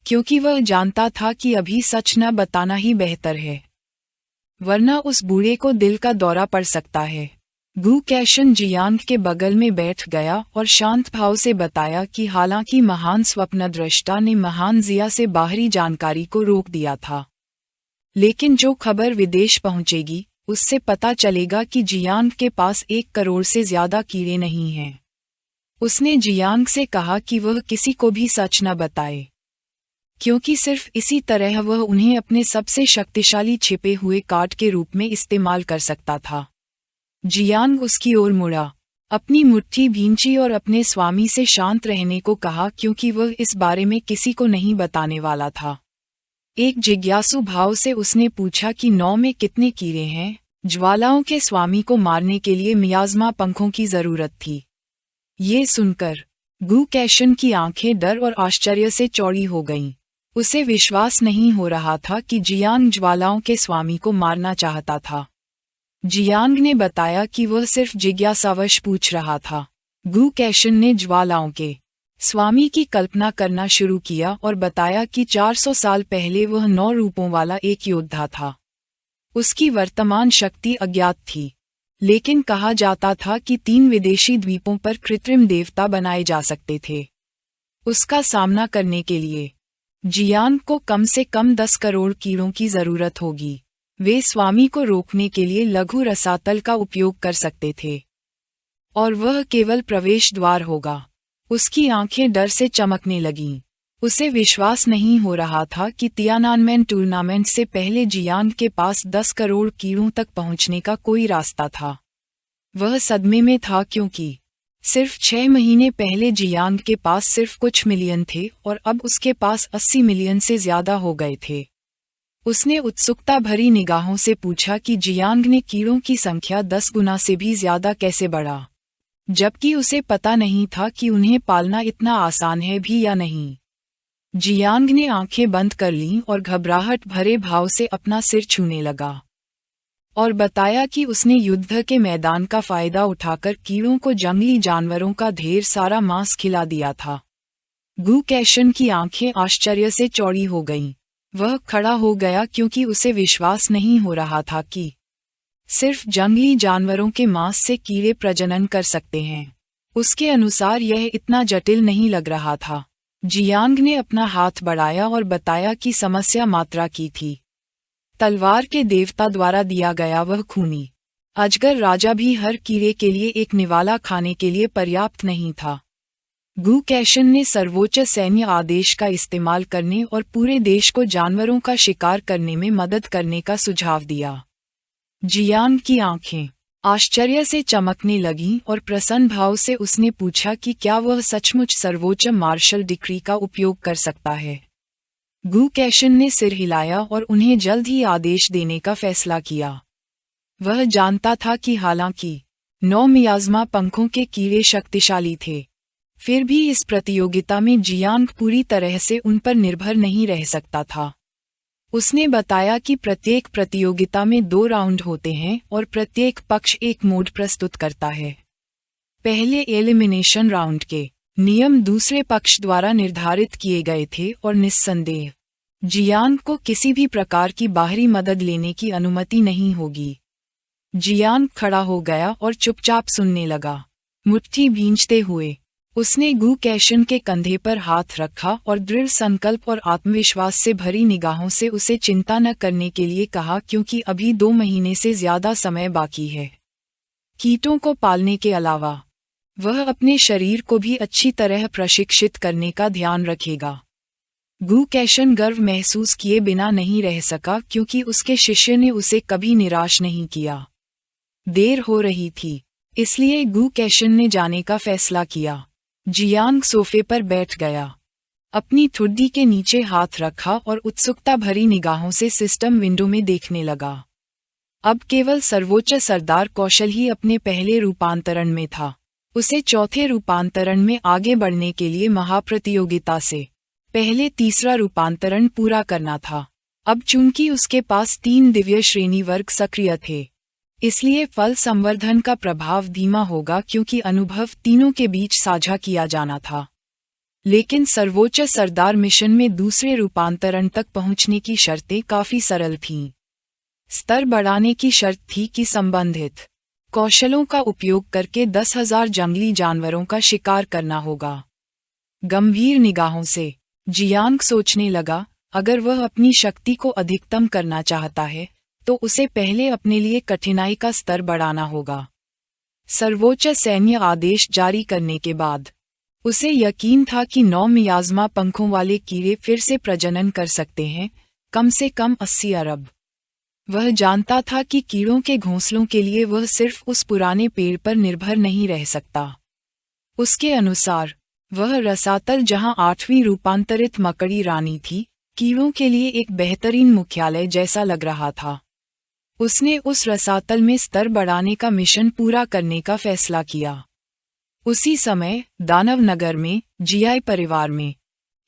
क्योंकि वह जानता था कि अभी सच न बताना ही बेहतर है, वरना उस बूढ़े को दिल का दौरा पड़ सकता है। गु कैशन जियांग के बगल में बैठ गया और शांत भाव से बताया कि हालांकि महान स्वप्नदृष्टा ने महान जिया से बाहरी जानकारी को रोक दिया था, लेकिन जो खबर विदेश पहुंचेगी उससे पता चलेगा कि जियांग के पास 1 करोड़ से ज्यादा कीड़े नहीं हैं। उसने जियांग से कहा कि वह किसी को भी सच न बताए, क्योंकि सिर्फ इसी तरह वह उन्हें अपने सबसे शक्तिशाली छिपे हुए कार्ड के रूप में इस्तेमाल कर सकता था। जियांग उसकी ओर मुड़ा, अपनी मुट्ठी भींची और अपने स्वामी से शांत रहने को कहा, क्योंकि वह इस बारे में किसी को नहीं बताने वाला था। एक जिज्ञासु भाव से उसने पूछा कि 9 में कितने कीड़े हैं। ज्वालाओं के स्वामी को मारने के लिए मियाज़मा पंखों की जरूरत थी। ये सुनकर गु कैशन की आंखें डर और आश्चर्य से चौड़ी हो गईं। उसे विश्वास नहीं हो रहा था कि जियांग ज्वालाओं के स्वामी को मारना चाहता था। जियांग ने बताया कि वह सिर्फ जिज्ञासावश पूछ रहा था। गु कैशन ने ज्वालाओं के स्वामी की कल्पना करना शुरू किया और बताया कि 400 साल पहले वह 9 रूपों वाला एक योद्धा था। उसकी वर्तमान शक्ति अज्ञात थी, लेकिन कहा जाता था कि 3 विदेशी द्वीपों पर कृत्रिम देवता बनाए जा सकते थे। उसका सामना करने के लिए जियांग को कम से कम 10 करोड़ कीड़ों की जरूरत होगी। वे स्वामी को रोकने के लिए लघु रसातल का उपयोग कर सकते थे, और वह केवल प्रवेश द्वार होगा। उसकी आंखें डर से चमकने लगीं। उसे विश्वास नहीं हो रहा था कि तियानानमेन टूर्नामेंट से पहले जियांग के पास 10 करोड़ कीड़ों तक पहुंचने का कोई रास्ता था। वह सदमे में था, क्योंकि सिर्फ 6 महीने पहले जियांग के पास सिर्फ कुछ मिलियन थे और अब उसके पास 80 मिलियन से ज्यादा हो गए थे। उसने उत्सुकता भरी निगाहों से पूछा कि जियांग ने कीड़ों की संख्या 10 गुना से भी ज्यादा कैसे बढ़ा। जबकि उसे पता नहीं था कि उन्हें पालना इतना आसान है भी या नहीं। जियांग ने आंखें बंद कर लीं और घबराहट भरे भाव से अपना सिर छूने लगा और बताया कि उसने युद्ध के मैदान का फायदा उठाकर कीड़ों को जंगली जानवरों का ढेर सारा मांस खिला दिया था। गु कैशन की आंखें आश्चर्य से चौड़ी हो गईं। वह खड़ा हो गया क्योंकि उसे विश्वास नहीं हो रहा था कि सिर्फ जंगली जानवरों के मांस से कीड़े प्रजनन कर सकते हैं। उसके अनुसार यह इतना जटिल नहीं लग रहा था। जियांग ने अपना हाथ बढ़ाया और बताया कि समस्या मात्रा की थी। तलवार के देवता द्वारा दिया गया वह खूनी अजगर राजा भी हर कीड़े के लिए एक निवाला खाने के लिए पर्याप्त नहीं था। गु कैशन ने सर्वोच्च सैन्य आदेश का इस्तेमाल करने और पूरे देश को जानवरों का शिकार करने में मदद करने का सुझाव दिया। जियांग की आंखें आश्चर्य से चमकने लगीं और प्रसन्न भाव से उसने पूछा कि क्या वह सचमुच सर्वोच्च मार्शल डिक्री का उपयोग कर सकता है। गु कैशन ने सिर हिलाया और उन्हें जल्द ही आदेश देने का फैसला किया। वह जानता था कि हालांकि 9 मियाज़मा पंखों के कीड़े शक्तिशाली थे, फिर भी इस प्रतियोगिता में जियांग पूरी तरह से उन पर निर्भर नहीं रह सकता था। उसने बताया कि प्रत्येक प्रतियोगिता में 2 राउंड होते हैं और प्रत्येक पक्ष एक मोड प्रस्तुत करता है। पहले एलिमिनेशन राउंड के नियम दूसरे पक्ष द्वारा निर्धारित किए गए थे और निस्संदेह जियांग को किसी भी प्रकार की बाहरी मदद लेने की अनुमति नहीं होगी। जियांग खड़ा हो गया और चुपचाप सुनने लगा। मुट्ठी भींचते हुए उसने गु कैशन के कंधे पर हाथ रखा और दृढ़ संकल्प और आत्मविश्वास से भरी निगाहों से उसे चिंता न करने के लिए कहा, क्योंकि अभी 2 महीने से ज्यादा समय बाकी है। कीटों को पालने के अलावा वह अपने शरीर को भी अच्छी तरह प्रशिक्षित करने का ध्यान रखेगा। गु कैशन गर्व महसूस किए बिना नहीं रह सका, क्योंकि उसके शिष्य ने उसे कभी निराश नहीं किया। देर हो रही थी, इसलिए गु कैशन ने जाने का फैसला किया। जियांग सोफे पर बैठ गया, अपनी ठुड्डी के नीचे हाथ रखा और उत्सुकता भरी निगाहों से सिस्टम विंडो में देखने लगा। अब केवल सर्वोच्च सरदार कौशल ही अपने पहले रूपांतरण में था। उसे चौथे रूपांतरण में आगे बढ़ने के लिए महाप्रतियोगिता से पहले तीसरा रूपांतरण पूरा करना था। अब चूंकि उसके पास 3 दिव्य श्रेणी वर्ग सक्रिय थे, इसलिए फल संवर्धन का प्रभाव धीमा होगा, क्योंकि अनुभव तीनों के बीच साझा किया जाना था। लेकिन सर्वोच्च सरदार मिशन में दूसरे रूपांतरण तक पहुंचने की शर्तें काफी सरल थीं। स्तर बढ़ाने की शर्त थी कि संबंधित कौशलों का उपयोग करके 10,000 जंगली जानवरों का शिकार करना होगा। गंभीर निगाहों से जियांग सोचने लगा, अगर वह अपनी शक्ति को अधिकतम करना चाहता है तो उसे पहले अपने लिए कठिनाई का स्तर बढ़ाना होगा। सर्वोच्च सैन्य आदेश जारी करने के बाद उसे यकीन था कि 9 मियाज़मा पंखों वाले कीड़े फिर से प्रजनन कर सकते हैं, कम से कम 80 अरब। वह जानता था कि कीड़ों के घोंसलों के लिए वह सिर्फ उस पुराने पेड़ पर निर्भर नहीं रह सकता। उसके अनुसार वह रसातल, जहां 8वीं रूपांतरित मकड़ी रानी थी, कीड़ों के लिए एक बेहतरीन मुख्यालय जैसा लग रहा था। उसने उस रसातल में स्तर बढ़ाने का मिशन पूरा करने का फैसला किया। उसी समय दानव नगर में जियाई परिवार में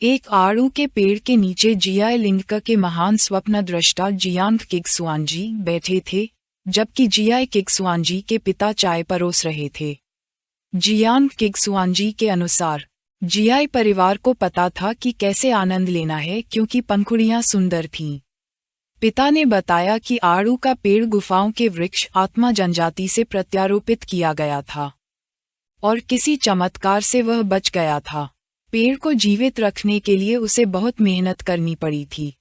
एक आड़ू के पेड़ के नीचे जियाई लिंगका के महान स्वप्न दृष्टा जियांग किगसुआनजी बैठे थे, जबकि जियाई किगसुआनजी के पिता चाय परोस रहे थे। जियांग किगसुआनजी के अनुसार जियाई परिवार को पता था कि कैसे आनंद लेना है, क्योंकि पंखुड़ियां सुंदर थीं। पिता ने बताया कि आड़ू का पेड़ गुफाओं के वृक्ष आत्मा जनजाति से प्रत्यारोपित किया गया था और किसी चमत्कार से वह बच गया था। पेड़ को जीवित रखने के लिए उसे बहुत मेहनत करनी पड़ी थी।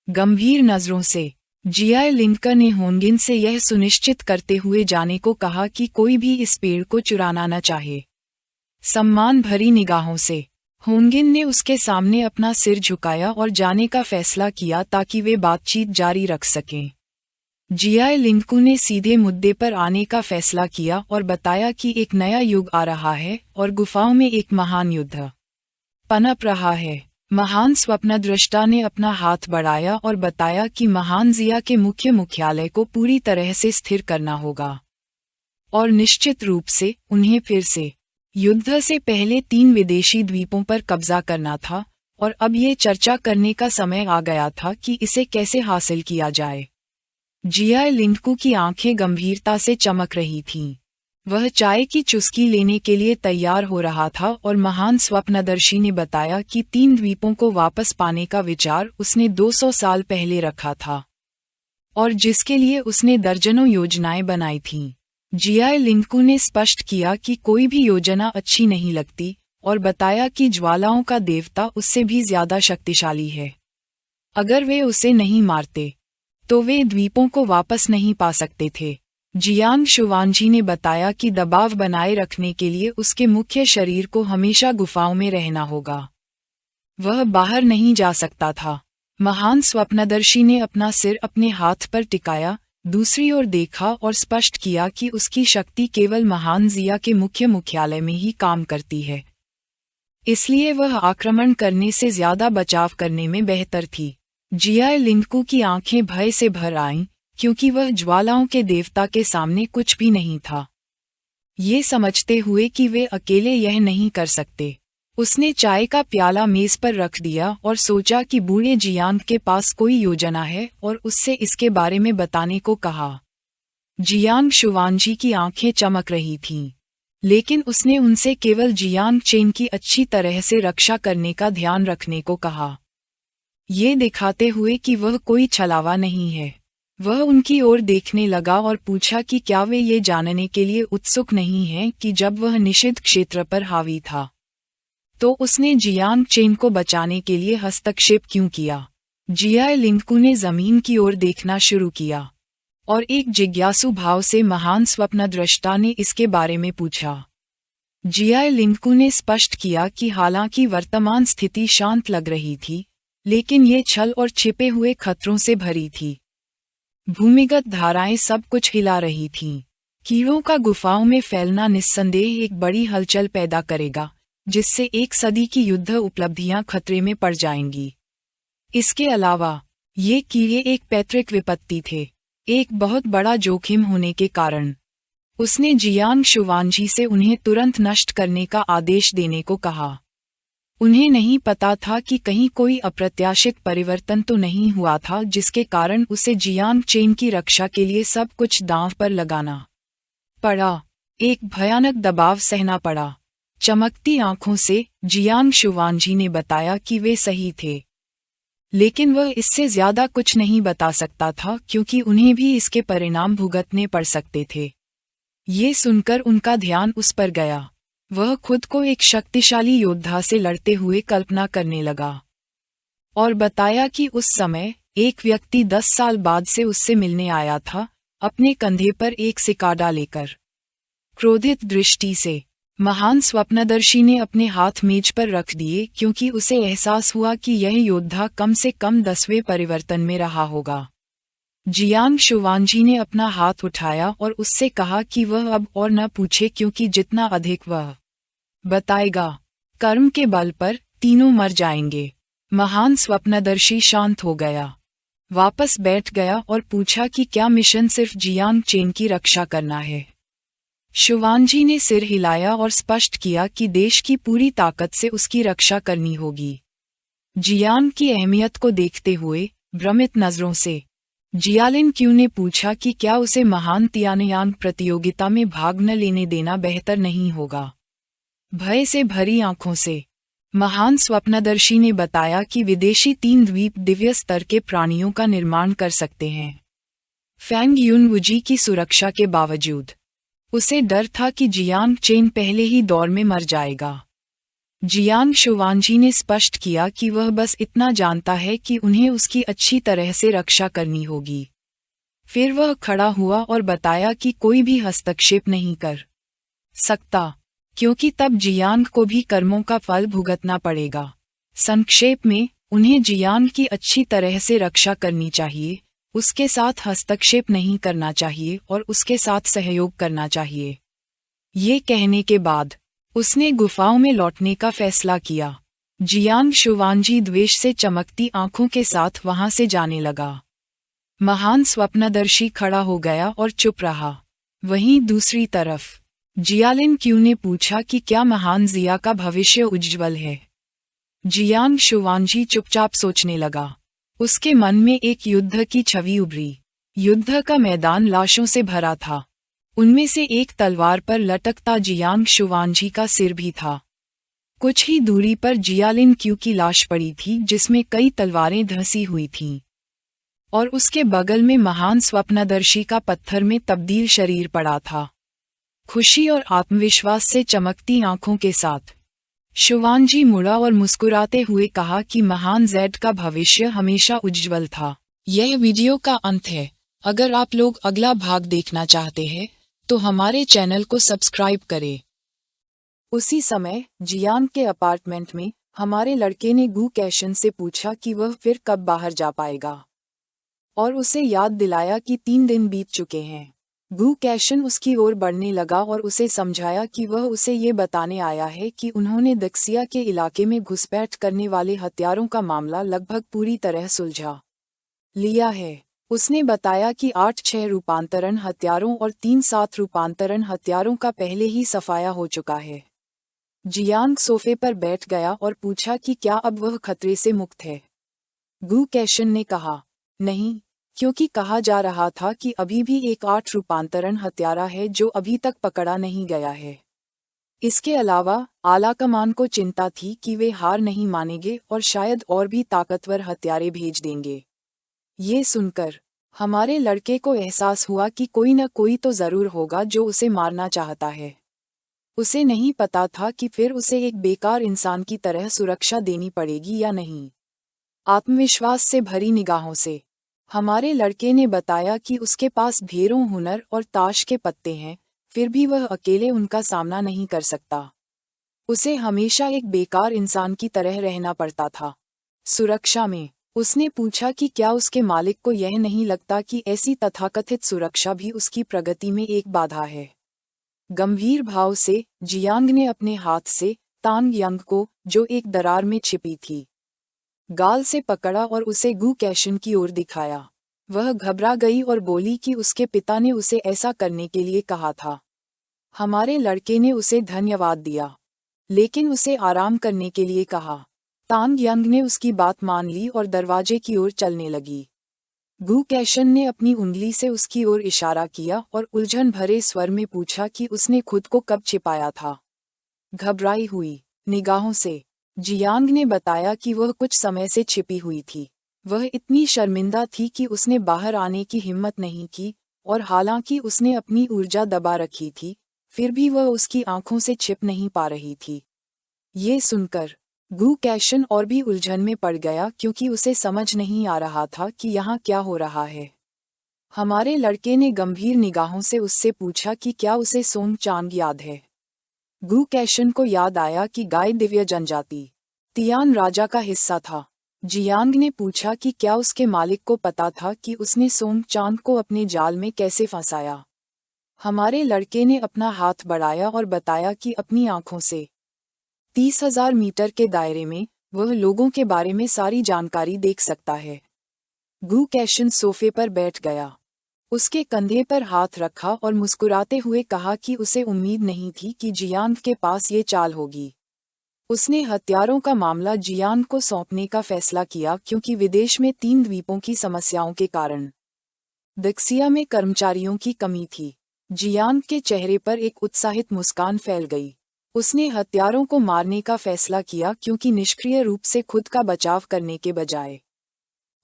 गंभीर नजरों से जियाई लिंगका ने होंगिन से यह सुनिश्चित करते हुए जाने को कहा कि कोई भी इस पेड़ को चुराना न चाहे। सम्मान भरी निगाहों से होंगिन ने उसके सामने अपना सिर झुकाया और जाने का फैसला किया, ताकि वे बातचीत जारी रख सकें। जियाई लिंगकू ने सीधे मुद्दे पर आने का फैसला किया और बताया कि एक नया युग आ रहा है और गुफाओं में एक महान युद्ध पनप रहा है। महान स्वप्नदृष्टा ने अपना हाथ बढ़ाया और बताया कि महान जिया के मुख्य मुख्यालय को पूरी तरह से स्थिर करना होगा और निश्चित रूप से उन्हें फिर से युद्ध से पहले 3 विदेशी द्वीपों पर कब्जा करना था, और अब ये चर्चा करने का समय आ गया था कि इसे कैसे हासिल किया जाए। जिया लिंडकू की आंखें गंभीरता से चमक रही थीं। वह चाय की चुस्की लेने के लिए तैयार हो रहा था और महान स्वप्नदर्शी ने बताया कि 3 द्वीपों को वापस पाने का विचार उसने 200 साल पहले रखा था, और जिसके लिए उसने दर्जनों योजनाएं बनाई थीं। जिया लिंडकू ने स्पष्ट किया कि कोई भी योजना अच्छी नहीं लगती, और बताया कि ज्वालाओं का देवता उससे भी ज्यादा शक्तिशाली है। अगर वे उसे नहीं मारते तो वे द्वीपों को वापस नहीं पा सकते थे। जियांग शुवांजी ने बताया कि दबाव बनाए रखने के लिए उसके मुख्य शरीर को हमेशा गुफाओं में रहना होगा। वह बाहर नहीं जा सकता था। महान स्वप्नदर्शी ने अपना सिर अपने हाथ पर टिकाया, दूसरी ओर देखा और स्पष्ट किया कि उसकी शक्ति केवल महान जिया के मुख्य मुख्यालय में ही काम करती है। इसलिए वह आक्रमण करने से ज्यादा बचाव करने में बेहतर थी। जिया लिंडकू की आंखें भय से भर आईं, क्योंकि वह ज्वालाओं के देवता के सामने कुछ भी नहीं था। ये समझते हुए कि वे अकेले यह नहीं कर सकते, उसने चाय का प्याला मेज पर रख दिया और सोचा कि बूढ़े जियांग के पास कोई योजना है और उससे इसके बारे में बताने को कहा। जियांग शुवांजी की आंखें चमक रही थीं, लेकिन उसने उनसे केवल जियांग चेन की अच्छी तरह से रक्षा करने का ध्यान रखने को कहा, ये दिखाते हुए कि वह कोई छलावा नहीं है। वह उनकी ओर देखने लगा और पूछा कि क्या वे ये जानने के लिए उत्सुक नहीं हैं कि जब वह निषिद्ध क्षेत्र पर हावी था तो उसने जियांग चेन को बचाने के लिए हस्तक्षेप क्यों किया। जिया लिंडकू ने जमीन की ओर देखना शुरू किया, और एक जिज्ञासु भाव से महान स्वप्नद्रष्टा ने इसके बारे में पूछा। जिया लिंडकू ने स्पष्ट किया कि हालांकि वर्तमान स्थिति शांत लग रही थी, लेकिन ये छल और छिपे हुए खतरों से भरी थी। भूमिगत धाराएं सब कुछ हिला रही थीं। कीड़ों का गुफाओं में फैलना निस्संदेह एक बड़ी हलचल पैदा करेगा, जिससे एक सदी की युद्ध उपलब्धियां खतरे में पड़ जाएंगी। इसके अलावा ये कीड़े एक पैतृक विपत्ति थे, एक बहुत बड़ा जोखिम होने के कारण। उसने जियांग शुवांजी से उन्हें तुरंत नष्ट करने का आदेश देने को कहा। उन्हें नहीं पता था कि कहीं कोई अप्रत्याशित परिवर्तन तो नहीं हुआ था जिसके कारण उसे जियांग चेन की रक्षा के लिए सब कुछ दांव पर लगाना पड़ा। एक भयानक दबाव सहना पड़ा। चमकती आंखों से जियांग शुवांजी ने बताया कि वे सही थे, लेकिन वह इससे ज्यादा कुछ नहीं बता सकता था क्योंकि उन्हें भी इसके परिणाम भुगतने पड़ सकते थे। ये सुनकर उनका ध्यान उस पर गया। वह खुद को एक शक्तिशाली योद्धा से लड़ते हुए कल्पना करने लगा, और बताया कि उस समय एक व्यक्ति 10 साल बाद से उससे मिलने आया था, अपने कंधे पर एक सिकाडा लेकर। क्रोधित दृष्टि से महान स्वप्नदर्शी ने अपने हाथ मेज पर रख दिए, क्योंकि उसे एहसास हुआ कि यह योद्धा कम से कम 10वें परिवर्तन में रहा होगा। जियांग शुवांजी ने अपना हाथ उठाया और उससे कहा कि वह अब और न पूछे, क्योंकि जितना अधिक वह बताएगा, कर्म के बल पर तीनों मर जाएंगे। महान स्वप्नदर्शी शांत हो गया, वापस बैठ गया और पूछा कि क्या मिशन सिर्फ जियांग चेन की रक्षा करना है। शुवांजी ने सिर हिलाया और स्पष्ट किया कि देश की पूरी ताकत से उसकी रक्षा करनी होगी। जियांग की अहमियत को देखते हुए भ्रमित नजरों से जियालिन क्यू ने पूछा कि क्या उसे महान तियानयांग प्रतियोगिता में भाग न लेने देना बेहतर नहीं होगा। भय से भरी आंखों से महान स्वप्नदर्शी ने बताया कि विदेशी 3 द्वीप दिव्य स्तर के प्राणियों का निर्माण कर सकते हैं। फैंग युनवुजी की सुरक्षा के बावजूद उसे डर था कि जियांग चेन पहले ही दौर में मर जाएगा। जियांग शुवांजी ने स्पष्ट किया कि वह बस इतना जानता है कि उन्हें उसकी अच्छी तरह से रक्षा करनी होगी। फिर वह खड़ा हुआ और बताया कि कोई भी हस्तक्षेप नहीं कर सकता, क्योंकि तब जियांग को भी कर्मों का फल भुगतना पड़ेगा। संक्षेप में, उन्हें जियांग की अच्छी तरह से रक्षा करनी चाहिए, उसके साथ हस्तक्षेप नहीं करना चाहिए और उसके साथ सहयोग करना चाहिए। ये कहने के बाद उसने गुफाओं में लौटने का फैसला किया। जियांग शुवांजी द्वेष से चमकती आंखों के साथ वहां से जाने लगा। महान स्वप्नदर्शी खड़ा हो गया और चुप रहा। वहीं दूसरी तरफ जियालिन क्यू ने पूछा कि क्या महान जिया का भविष्य उज्ज्वल है। जियांग शुवांजी चुपचाप सोचने लगा। उसके मन में एक युद्ध की छवि उभरी। युद्ध का मैदान लाशों से भरा था। उनमें से एक तलवार पर लटकता जियांग शुवांजी का सिर भी था। कुछ ही दूरी पर जियालिन क्यू की लाश पड़ी थी जिसमें कई तलवारें धंसी हुई थीं। और उसके बगल में महान स्वप्नदर्शी का पत्थर में तब्दील शरीर पड़ा था। खुशी और आत्मविश्वास से चमकती आंखों के साथ शुवांजी मुड़ा और मुस्कुराते हुए कहा कि महान जेड का भविष्य हमेशा उज्जवल था। यह वीडियो का अंत है। अगर आप लोग अगला भाग देखना चाहते हैं तो हमारे चैनल को सब्सक्राइब करें। उसी समय जियांग के अपार्टमेंट में हमारे लड़के ने गू कैशन से पूछा कि वह फिर कब बाहर जा पाएगा और उसे याद दिलाया कि 3 दिन बीत चुके हैं। गू कैशन उसकी ओर बढ़ने लगा और उसे समझाया कि वह उसे ये बताने आया है कि उन्होंने दक्सिया के इलाके में घुसपैठ करने वाले हत्यारों का मामला लगभग पूरी तरह सुलझा लिया है। उसने बताया कि 8-6 रूपांतरण हत्यारों और 3-7 रूपांतरण हत्यारों का पहले ही सफाया हो चुका है। जियांग सोफे पर बैठ गया और पूछा कि क्या अब वह खतरे से मुक्त है। गू कैशन ने कहा, नहीं, क्योंकि कहा जा रहा था कि अभी भी एक 8 रूपांतरण हत्यारा है जो अभी तक पकड़ा नहीं गया है। इसके अलावा आलाकमान को चिंता थी कि वे हार नहीं मानेंगे और शायद और भी ताकतवर हत्यारे भेज देंगे। ये सुनकर हमारे लड़के को एहसास हुआ कि कोई न कोई तो जरूर होगा जो उसे मारना चाहता है। उसे नहीं पता था कि फिर उसे एक बेकार इंसान की तरह सुरक्षा देनी पड़ेगी या नहीं। आत्मविश्वास से भरी निगाहों से हमारे लड़के ने बताया कि उसके पास ढेरों हुनर और ताश के पत्ते हैं, फिर भी वह अकेले उनका सामना नहीं कर सकता। उसे हमेशा एक बेकार इंसान की तरह रहना पड़ता था। सुरक्षा में उसने पूछा कि क्या उसके मालिक को यह नहीं लगता कि ऐसी तथाकथित सुरक्षा भी उसकी प्रगति में एक बाधा है। गंभीर भाव से जियांग ने अपने हाथ से तांग यंग को, जो एक दरार में छिपी थी, गाल से पकड़ा और उसे गू कैशन की ओर दिखाया। वह घबरा गई और बोली कि उसके पिता ने उसे ऐसा करने के लिए कहा था। हमारे लड़के ने उसे धन्यवाद दिया, लेकिन उसे आराम करने के लिए कहा। तांग यंग ने उसकी बात मान ली और दरवाजे की ओर चलने लगी। गू कैशन ने अपनी उंगली से उसकी ओर इशारा किया और उलझन भरे स्वर में पूछा कि उसने खुद को कब छिपाया था। घबराई हुई निगाहों से जियांग ने बताया कि वह कुछ समय से छिपी हुई थी। वह इतनी शर्मिंदा थी कि उसने बाहर आने की हिम्मत नहीं की, और हालांकि उसने अपनी ऊर्जा दबा रखी थी, फिर भी वह उसकी आंखों से छिप नहीं पा रही थी। ये सुनकर गू कैशन और भी उलझन में पड़ गया क्योंकि उसे समझ नहीं आ रहा था कि यहाँ क्या हो रहा है। हमारे लड़के ने गंभीर निगाहों से उससे पूछा कि क्या उसे सोंग चांग याद है। गू कैशन को याद आया कि गाय दिव्य जनजाति तियान राजा का हिस्सा था। जियांग ने पूछा कि क्या उसके मालिक को पता था कि उसने सोंग चांग को अपने जाल में कैसे फंसाया। हमारे लड़के ने अपना हाथ बढ़ाया और बताया कि अपनी आंखों से 30,000 मीटर के दायरे में वह लोगों के बारे में सारी जानकारी देख सकता है। गू कैशन सोफे पर बैठ गया, उसके कंधे पर हाथ रखा और मुस्कुराते हुए कहा कि उसे उम्मीद नहीं थी कि जियांग के पास ये चाल होगी। उसने हत्यारों का मामला जियांग को सौंपने का फैसला किया क्योंकि विदेश में 3 द्वीपों की समस्याओं के कारण दक्सिया में कर्मचारियों की कमी थी। जियांग के चेहरे पर एक उत्साहित मुस्कान फैल गई। उसने हत्यारों को मारने का फैसला किया क्योंकि निष्क्रिय रूप से खुद का बचाव करने के बजाय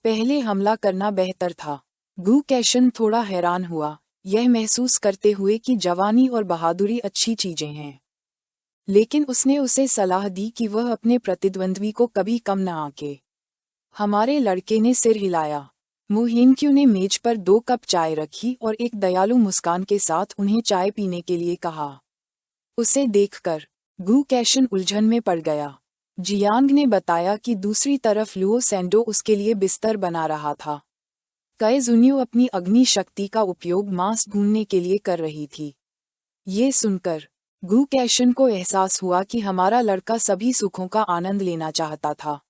पहले हमला करना बेहतर था। गू कैशन थोड़ा हैरान हुआ, यह महसूस करते हुए कि जवानी और बहादुरी अच्छी चीजें हैं, लेकिन उसने उसे सलाह दी कि वह अपने प्रतिद्वंद्वी को कभी कम न आंके। हमारे लड़के ने सिर हिलाया। मुहिनक्यू ने मेज पर 2 कप चाय रखी और एक दयालु मुस्कान के साथ उन्हें चाय पीने के लिए कहा। उसे देखकर गू कैशन उलझन में पड़ गया। जियांग ने बताया कि दूसरी तरफ लुओ सेंडो उसके लिए बिस्तर बना रहा था। कई जुनियो अपनी अग्नि शक्ति का उपयोग मांस भूनने के लिए कर रही थी। ये सुनकर गू कैशन को एहसास हुआ कि हमारा लड़का सभी सुखों का आनंद लेना चाहता था।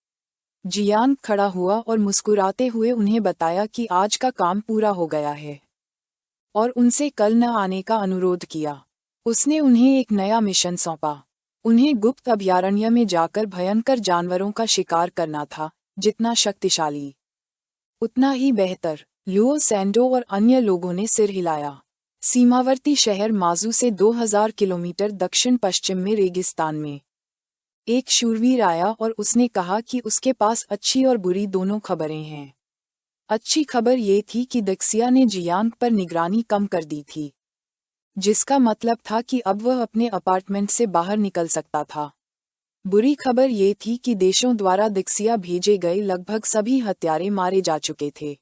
जियांग खड़ा हुआ और मुस्कुराते हुए उन्हें बताया कि आज का काम पूरा हो गया है। और उनसे कल न आने का अनुरोध किया। उसने उन्हें एक नया मिशन सौंपा। उन्हें गुप्त अभयारण्य में जाकर भयंकर जानवरों का शिकार करना था, जितना शक्तिशाली उतना ही बेहतर। लुओ सैंडो और अन्य लोगों ने सिर हिलाया। सीमावर्ती शहर माजू से 2000 किलोमीटर दक्षिण पश्चिम में रेगिस्तान में एक शूरवीर आया और उसने कहा कि उसके पास अच्छी और बुरी दोनों खबरें हैं। अच्छी खबर ये थी कि दक्सिया ने जियांग पर निगरानी कम कर दी थी, जिसका मतलब था कि अब वह अपने अपार्टमेंट से बाहर निकल सकता था। बुरी खबर ये थी कि देशों द्वारा दक्सिया भेजे गए लगभग सभी हत्यारे मारे जा चुके थे।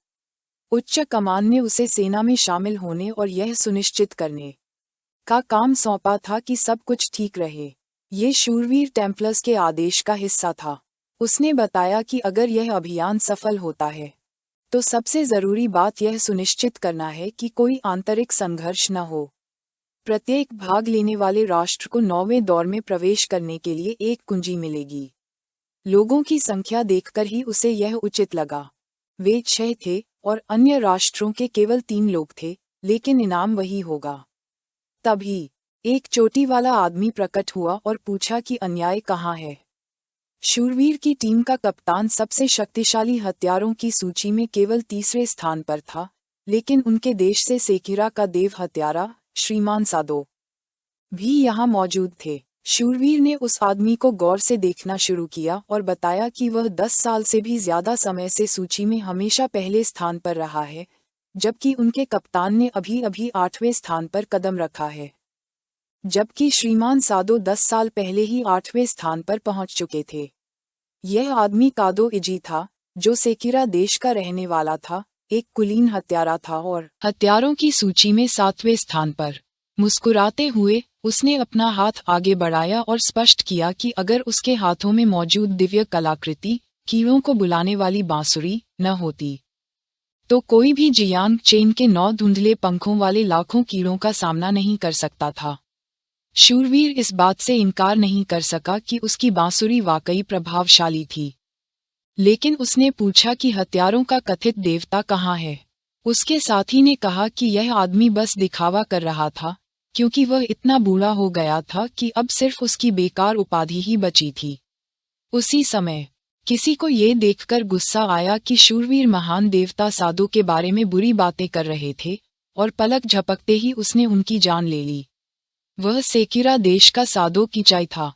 उच्च कमान ने उसे सेना में शामिल होने और यह सुनिश्चित करने का काम सौंपा था कि सब कुछ ठीक रहे। ये शूरवीर टेम्पलर्स के आदेश का हिस्सा था। उसने बताया कि अगर यह अभियान सफल होता है तो सबसे जरूरी बात यह सुनिश्चित करना है कि कोई आंतरिक संघर्ष न हो। प्रत्येक भाग लेने वाले राष्ट्र को 9वें दौर में प्रवेश करने के लिए एक कुंजी मिलेगी। लोगों की संख्या देखकर ही उसे यह उचित लगा। वे 6 थे और अन्य राष्ट्रों के केवल 3 लोग थे, लेकिन इनाम वही होगा। तभी एक चोटी वाला आदमी प्रकट हुआ और पूछा कि अन्याय कहाँ है। शूरवीर की टीम का कप्तान सबसे शक्तिशाली हत्यारों की सूची में केवल 3रे स्थान पर था, लेकिन उनके देश से सेकिरा का देव हत्यारा श्रीमान सादो भी यहाँ मौजूद थे। शूरवीर ने उस आदमी को गौर से देखना शुरू किया और बताया कि वह 10 साल से भी ज्यादा समय से सूची में हमेशा पहले स्थान पर रहा है, जबकि उनके कप्तान ने अभी अभी 8वें स्थान पर कदम रखा है। जबकि श्रीमान सादो 10 साल पहले ही 8वें स्थान पर पहुंच चुके थे। यह आदमी कादो इजी था, जो सेकिरा देश का रहने वाला था, एक कुलीन हत्यारा था और हत्यारों की सूची में 7वें स्थान पर। मुस्कुराते हुए उसने अपना हाथ आगे बढ़ाया और स्पष्ट किया कि अगर उसके हाथों में मौजूद दिव्य कलाकृति, कीड़ों को बुलाने वाली बांसुरी, न होती तो कोई भी जियांग चेन के 9 धुंधले पंखों वाले लाखों कीड़ों का सामना नहीं कर सकता था। शूरवीर इस बात से इनकार नहीं कर सका कि उसकी बांसुरी वाकई प्रभावशाली थी, लेकिन उसने पूछा कि हत्यारों का कथित देवता कहाँ है। उसके साथी ने कहा कि यह आदमी बस दिखावा कर रहा था, क्योंकि वह इतना बूढ़ा हो गया था कि अब सिर्फ उसकी बेकार उपाधि ही बची थी। उसी समय किसी को ये देखकर गुस्सा आया कि शूरवीर महान देवता सादो के बारे में बुरी बातें कर रहे थे, और पलक झपकते ही उसने उनकी जान ले ली। वह सेकिरा देश का सादो किचाई था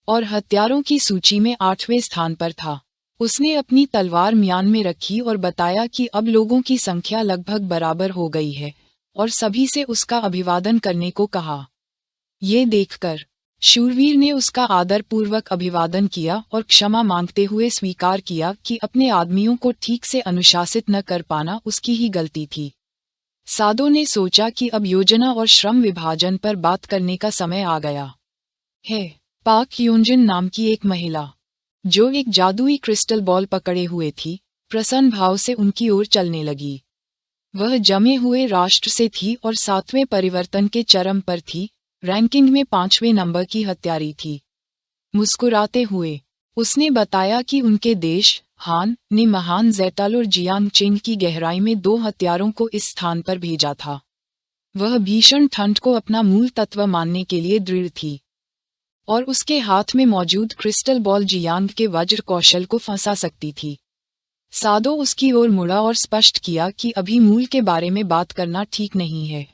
और हत्यारों की सूची में 8वें स्थान पर था। उसने अपनी तलवार म्यान में रखी और बताया कि अब लोगों की संख्या लगभग बराबर हो गई है, और सभी से उसका अभिवादन करने को कहा। ये देखकर शूरवीर ने उसका आदरपूर्वक अभिवादन किया और क्षमा मांगते हुए स्वीकार किया कि अपने आदमियों को ठीक से अनुशासित न कर पाना उसकी ही गलती थी। सादो ने सोचा कि अब योजना और श्रम विभाजन पर बात करने का समय आ गया है। पाक योंजिन नाम की एक महिला, जो एक जादुई क्रिस्टल बॉल पकड़े हुए थी, प्रसन्न भाव से उनकी ओर चलने लगी। वह जमे हुए राष्ट्र से थी और 7वें परिवर्तन के चरम पर थी, रैंकिंग में 5वें नंबर की हत्यारी थी। मुस्कुराते हुए उसने बताया कि उनके देश हान ने महान ज़ेटालुर जियांगचेन की गहराई में 2 हत्यारों को इस स्थान पर भेजा था। वह भीषण ठंड को अपना मूल तत्व मानने के लिए दृढ़ थी, और उसके हाथ में मौजूद क्रिस्टल बॉल जियांग के वज्र कौशल को फंसा सकती थी। सादो उसकी ओर मुड़ा और स्पष्ट किया कि अभी मूल के बारे में बात करना ठीक नहीं है।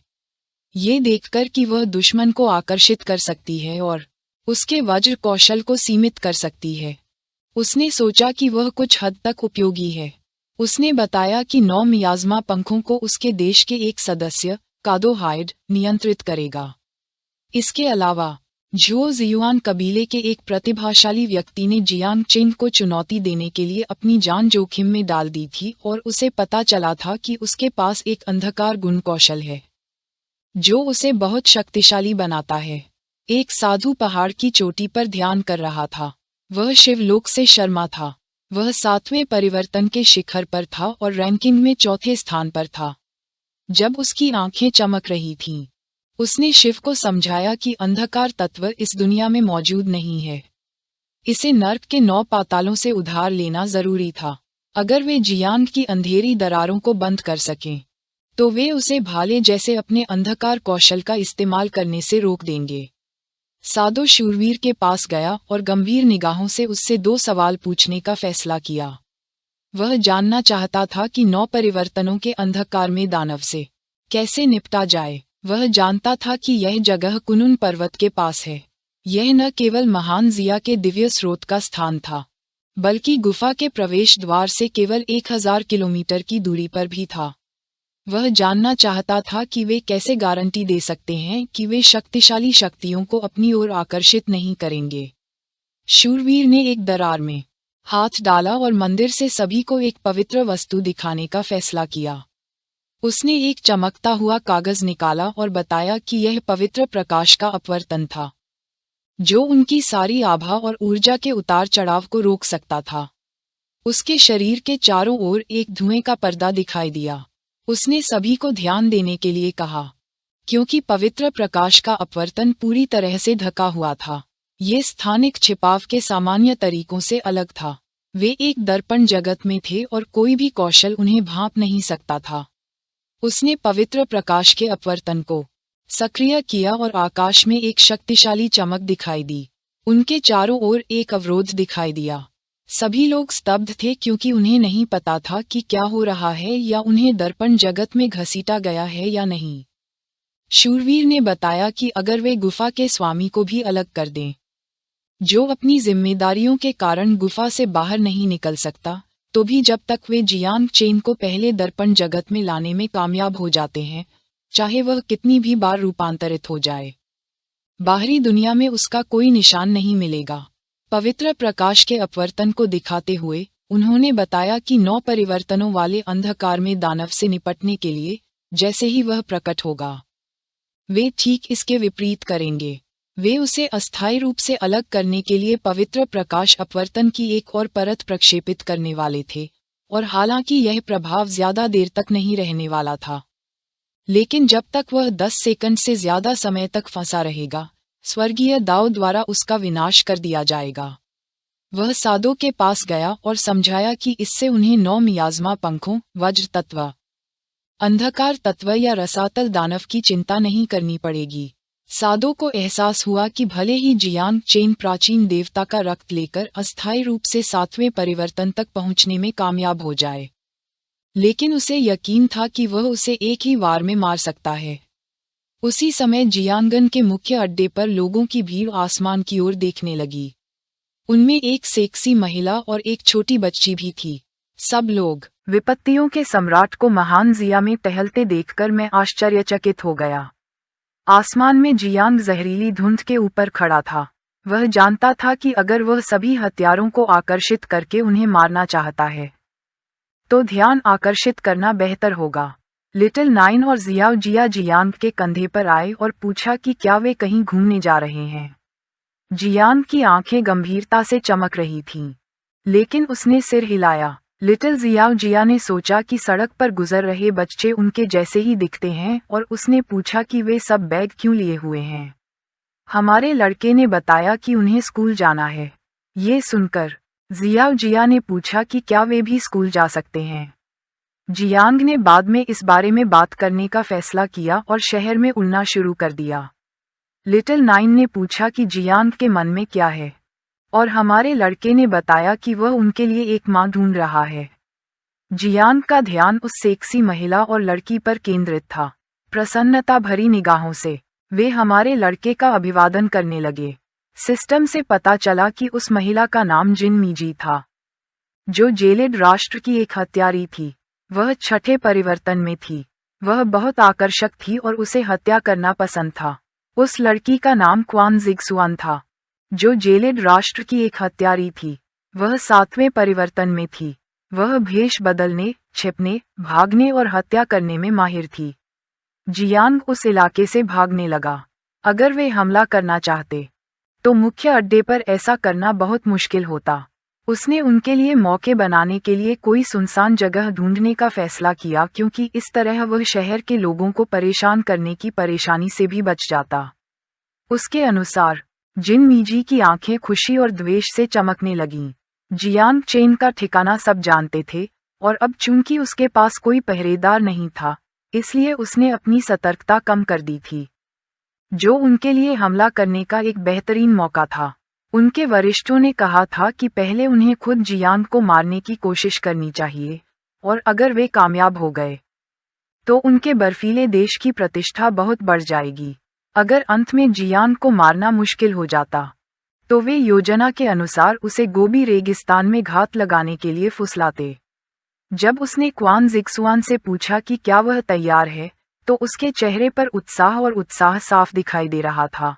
ये देखकर कि वह दुश्मन को आकर्षित कर सकती है और उसके वज्र कौशल को सीमित कर सकती है, उसने सोचा कि वह कुछ हद तक उपयोगी है। उसने बताया कि 9 मियाज़मा पंखों को उसके देश के एक सदस्य कादो हाइड नियंत्रित करेगा। इसके अलावा झुओ जियुआन कबीले के एक प्रतिभाशाली व्यक्ति ने जियांगचेन को चुनौती देने के लिए अपनी जान जोखिम में डाल दी थी, और उसे पता चला था कि उसके पास एक अंधकार गुण कौशल है जो उसे बहुत शक्तिशाली बनाता है। एक साधु पहाड़ की चोटी पर ध्यान कर रहा था। वह शिवलोक से शर्मा था। वह 7वें परिवर्तन के शिखर पर था और रैंकिंग में 4थे स्थान पर था। जब उसकी आंखें चमक रही थीं, उसने शिव को समझाया कि अंधकार तत्व इस दुनिया में मौजूद नहीं है। इसे नर्क के 9 पातालों से उधार लेना जरूरी था, अगर वे जियांग की अंधेरी दरारों को बंद कर सकें। तो वे उसे भाले जैसे अपने अंधकार कौशल का इस्तेमाल करने से रोक देंगे। सादो शूरवीर के पास गया और गंभीर निगाहों से उससे 2 सवाल पूछने का फैसला किया। वह जानना चाहता था कि 9 परिवर्तनों के अंधकार में दानव से कैसे निपटा जाए। वह जानता था कि यह जगह कुनुन पर्वत के पास है। यह न केवल महान जिया के दिव्य स्रोत का स्थान था, बल्कि गुफा के प्रवेश द्वार से केवल 1000 किलोमीटर की दूरी पर भी था। वह जानना चाहता था कि वे कैसे गारंटी दे सकते हैं कि वे शक्तिशाली शक्तियों को अपनी ओर आकर्षित नहीं करेंगे। शूरवीर ने एक दरार में हाथ डाला और मंदिर से सभी को एक पवित्र वस्तु दिखाने का फैसला किया। उसने एक चमकता हुआ कागज निकाला और बताया कि यह पवित्र प्रकाश का अपवर्तन था, जो उनकी सारी आभा और ऊर्जा के उतार चढ़ाव को रोक सकता था। उसके शरीर के चारों ओर एक धुएं का पर्दा दिखाई दिया। उसने सभी को ध्यान देने के लिए कहा, क्योंकि पवित्र प्रकाश का अपवर्तन पूरी तरह से ढका हुआ था। ये स्थानिक छिपाव के सामान्य तरीकों से अलग था। वे एक दर्पण जगत में थे और कोई भी कौशल उन्हें भांप नहीं सकता था। उसने पवित्र प्रकाश के अपवर्तन को सक्रिय किया और आकाश में एक शक्तिशाली चमक दिखाई दी। उनके चारों ओर एक अवरोध दिखाई दिया। सभी लोग स्तब्ध थे क्योंकि उन्हें नहीं पता था कि क्या हो रहा है या उन्हें दर्पण जगत में घसीटा गया है या नहीं। शूरवीर ने बताया कि अगर वे गुफा के स्वामी को भी अलग कर दें, जो अपनी जिम्मेदारियों के कारण गुफा से बाहर नहीं निकल सकता, तो भी जब तक वे जियांग चेन को पहले दर्पण जगत में लाने में कामयाब हो जाते हैं, चाहे वह कितनी भी बार रूपांतरित हो जाए, बाहरी दुनिया में उसका कोई निशान नहीं मिलेगा। पवित्र प्रकाश के अपवर्तन को दिखाते हुए उन्होंने बताया कि 9 परिवर्तनों वाले अंधकार में दानव से निपटने के लिए जैसे ही वह प्रकट होगा, वे ठीक इसके विपरीत करेंगे। वे उसे अस्थायी रूप से अलग करने के लिए पवित्र प्रकाश अपवर्तन की एक और परत प्रक्षेपित करने वाले थे, और हालांकि यह प्रभाव ज्यादा देर तक नहीं रहने वाला था, लेकिन जब तक वह 10 सेकंड से ज्यादा समय तक फंसा रहेगा, स्वर्गीय दाओ द्वारा उसका विनाश कर दिया जाएगा। वह सादो के पास गया और समझाया कि इससे उन्हें 9 मियाज़मा पंखों, वज्र तत्व, अंधकार तत्व या रसातल दानव की चिंता नहीं करनी पड़ेगी। सादो को एहसास हुआ कि भले ही जियांग चेन प्राचीन देवता का रक्त लेकर अस्थायी रूप से 7वें परिवर्तन तक पहुंचने में कामयाब हो जाए, लेकिन उसे यकीन था कि वह उसे एक ही वार में मार सकता है। उसी समय जियांगन के मुख्य अड्डे पर लोगों की भीड़ आसमान की ओर देखने लगी। उनमें एक सेक्सी महिला और एक छोटी बच्ची भी थी। सब लोग विपत्तियों के सम्राट को महान जिया में टहलते देखकर मैं आश्चर्यचकित हो गया। आसमान में जियांग जहरीली धुंध के ऊपर खड़ा था। वह जानता था कि अगर वह सभी हथियारों को आकर्षित करके उन्हें मारना चाहता है, तो ध्यान आकर्षित करना बेहतर होगा। लिटिल नाइन और जियाओ जिया जियांग के कंधे पर आए और पूछा कि क्या वे कहीं घूमने जा रहे हैं। जियांग की आंखें गंभीरता से चमक रही थीं, लेकिन उसने सिर हिलाया। लिटिल जियाओ जिया ने सोचा कि सड़क पर गुजर रहे बच्चे उनके जैसे ही दिखते हैं और उसने पूछा कि वे सब बैग क्यों लिए हुए हैं। हमारे लड़के ने बताया कि उन्हें स्कूल जाना है। ये सुनकर जियाओ जिया ने पूछा कि क्या वे भी स्कूल जा सकते हैं। जियांग ने बाद में इस बारे में बात करने का फैसला किया और शहर में उड़ना शुरू कर दिया। लिटिल नाइन ने पूछा कि जियांग के मन में क्या है, और हमारे लड़के ने बताया कि वह उनके लिए एक मां ढूंढ रहा है। जियांग का ध्यान उस सेक्सी महिला और लड़की पर केंद्रित था। प्रसन्नता भरी निगाहों से वे हमारे लड़के का अभिवादन करने लगे। सिस्टम से पता चला कि उस महिला का नाम जिन मीजी था, जो जेलिड राष्ट्र की एक हत्यारी थी। वह 6ठे परिवर्तन में थी। वह बहुत आकर्षक थी और उसे हत्या करना पसंद था। उस लड़की का नाम क्वान जिगसुआन था, जो जेलिड राष्ट्र की एक हत्यारी थी। वह 7वें परिवर्तन में थी। वह भेष बदलने, छिपने, भागने और हत्या करने में माहिर थी। जियांग उस इलाके से भागने लगा। अगर वे हमला करना चाहते, तो मुख्य अड्डे पर ऐसा करना बहुत मुश्किल होता। उसने उनके लिए मौके बनाने के लिए कोई सुनसान जगह ढूंढने का फैसला किया, क्योंकि इस तरह वह शहर के लोगों को परेशान करने की परेशानी से भी बच जाता। उसके अनुसार जिन मीजी की आंखें खुशी और द्वेष से चमकने लगीं। जियांग चेन का ठिकाना सब जानते थे, और अब चूंकि उसके पास कोई पहरेदार नहीं था, इसलिए उसने अपनी सतर्कता कम कर दी थी, जो उनके लिए हमला करने का एक बेहतरीन मौका था। उनके वरिष्ठों ने कहा था कि पहले उन्हें खुद जियांग को मारने की कोशिश करनी चाहिए, और अगर वे कामयाब हो गए तो उनके बर्फीले देश की प्रतिष्ठा बहुत बढ़ जाएगी। अगर अंत में जियांग को मारना मुश्किल हो जाता तो वे योजना के अनुसार उसे गोबी रेगिस्तान में घात लगाने के लिए फुसलाते। जब उसने क्वान जिक्सुआन से पूछा कि क्या वह तैयार है, तो उसके चेहरे पर उत्साह साफ दिखाई दे रहा था,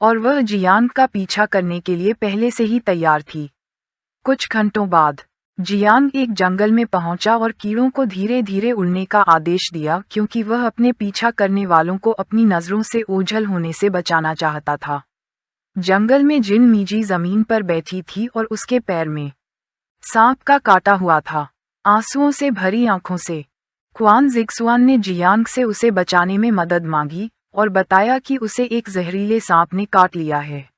और वह जियांग का पीछा करने के लिए पहले से ही तैयार थी। कुछ घंटों बाद जियांग एक जंगल में पहुंचा और कीड़ों को धीरे धीरे उड़ने का आदेश दिया, क्योंकि वह अपने पीछा करने वालों को अपनी नजरों से ओझल होने से बचाना चाहता था। जंगल में जिन मीजी जमीन पर बैठी थी और उसके पैर में सांप का काटा हुआ था। आंसुओं से भरी आंखों से क्वान जिक्सुआन ने जियांग से उसे बचाने में मदद मांगी और बताया कि उसे एक जहरीले सांप ने काट लिया है।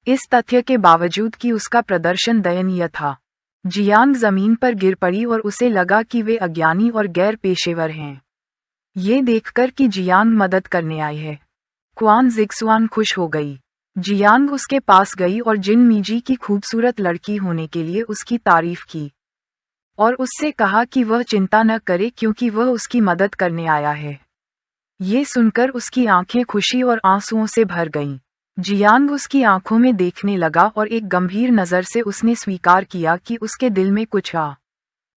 इस तथ्य के बावजूद कि उसका प्रदर्शन दयनीय था, जियांग जमीन पर गिर पड़ी और उसे लगा कि वे अज्ञानी और गैर पेशेवर हैं। ये देखकर कि जियांग मदद करने आई है, क्वान जिक्सुआन खुश हो गई। जियांग उसके पास गई और जिन मीजी की खूबसूरत लड़की होने के लिए उसकी तारीफ की, और उससे कहा कि वह चिंता न करे क्योंकि वह उसकी मदद करने आया है। ये सुनकर उसकी आंखें खुशी और आंसुओं से भर गईं। जियांग उसकी आंखों में देखने लगा और एक गंभीर नज़र से उसने स्वीकार किया कि उसके दिल में कुछ आ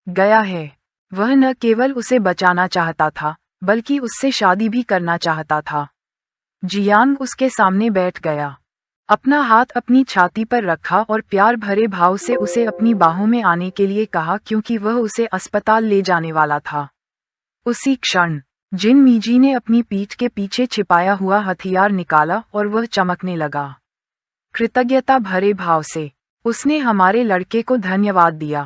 गया है। वह न केवल उसे बचाना चाहता था, बल्कि उससे शादी भी करना चाहता था। जियांग उसके सामने बैठ गया, अपना हाथ अपनी छाती पर रखा और प्यार भरे भाव से उसे अपनी बाहों में आने के लिए कहा, क्योंकि वह उसे अस्पताल ले जाने वाला था। उसी क्षण जिन मीजी ने अपनी पीठ के पीछे छिपाया हुआ हथियार निकाला और वह चमकने लगा। कृतज्ञता भरे भाव से उसने हमारे लड़के को धन्यवाद दिया।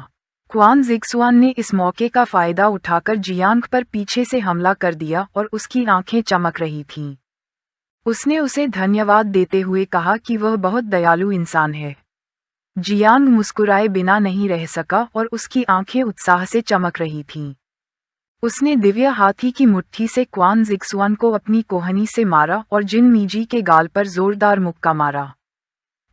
क्वान जिक्सुआन ने इस मौके का फायदा उठाकर जियांग पर पीछे से हमला कर दिया और उसकी आंखें चमक रही थीं। उसने उसे धन्यवाद देते हुए कहा कि वह बहुत दयालु इंसान है। जियांग मुस्कुराए बिना नहीं रह सका और उसकी आंखें उत्साह से चमक रही थीं। उसने दिव्य हाथी की मुट्ठी से क्वान जिक्सुआन को अपनी कोहनी से मारा और जिन मीजी के गाल पर जोरदार मुक्का मारा।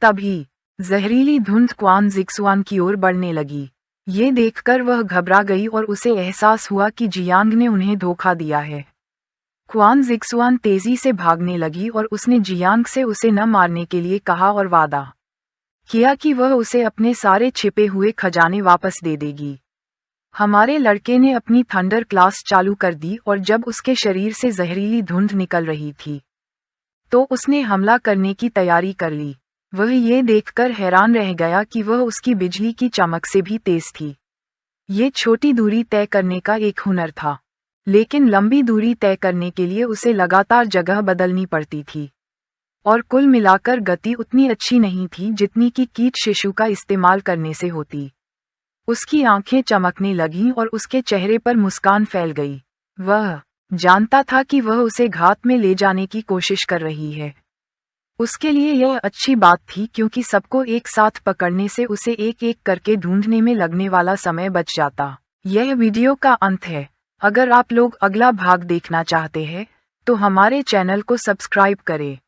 तभी जहरीली धुंध क्वान जिक्सुआन की ओर बढ़ने लगी। ये देखकर वह घबरा गई और उसे एहसास हुआ कि जियांग ने उन्हें धोखा दिया है। क्वान जिक्सुआन तेजी से भागने लगी और उसने जियांग से उसे न मारने के लिए कहा और वादा किया कि वह उसे अपने सारे छिपे हुए खजाने वापस दे देगी। हमारे लड़के ने अपनी थंडर क्लास चालू कर दी और जब उसके शरीर से जहरीली धुंध निकल रही थी तो उसने हमला करने की तैयारी कर ली। वह ये देखकर हैरान रह गया कि वह उसकी बिजली की चमक से भी तेज थी। ये छोटी दूरी तय करने का एक हुनर था, लेकिन लंबी दूरी तय करने के लिए उसे लगातार जगह बदलनी पड़ती थी, और कुल मिलाकर गति उतनी अच्छी नहीं थी जितनी कि कीट शिशु का इस्तेमाल करने से होती। उसकी आंखें चमकने लगीं और उसके चेहरे पर मुस्कान फैल गई। वह जानता था कि वह उसे घात में ले जाने की कोशिश कर रही है। उसके लिए यह अच्छी बात थी क्योंकि सबको एक साथ पकड़ने से उसे एक एक करके ढूंढने में लगने वाला समय बच जाता। यह वीडियो का अंत है। अगर आप लोग अगला भाग देखना चाहते हैं तो हमारे चैनल को सब्सक्राइब करें।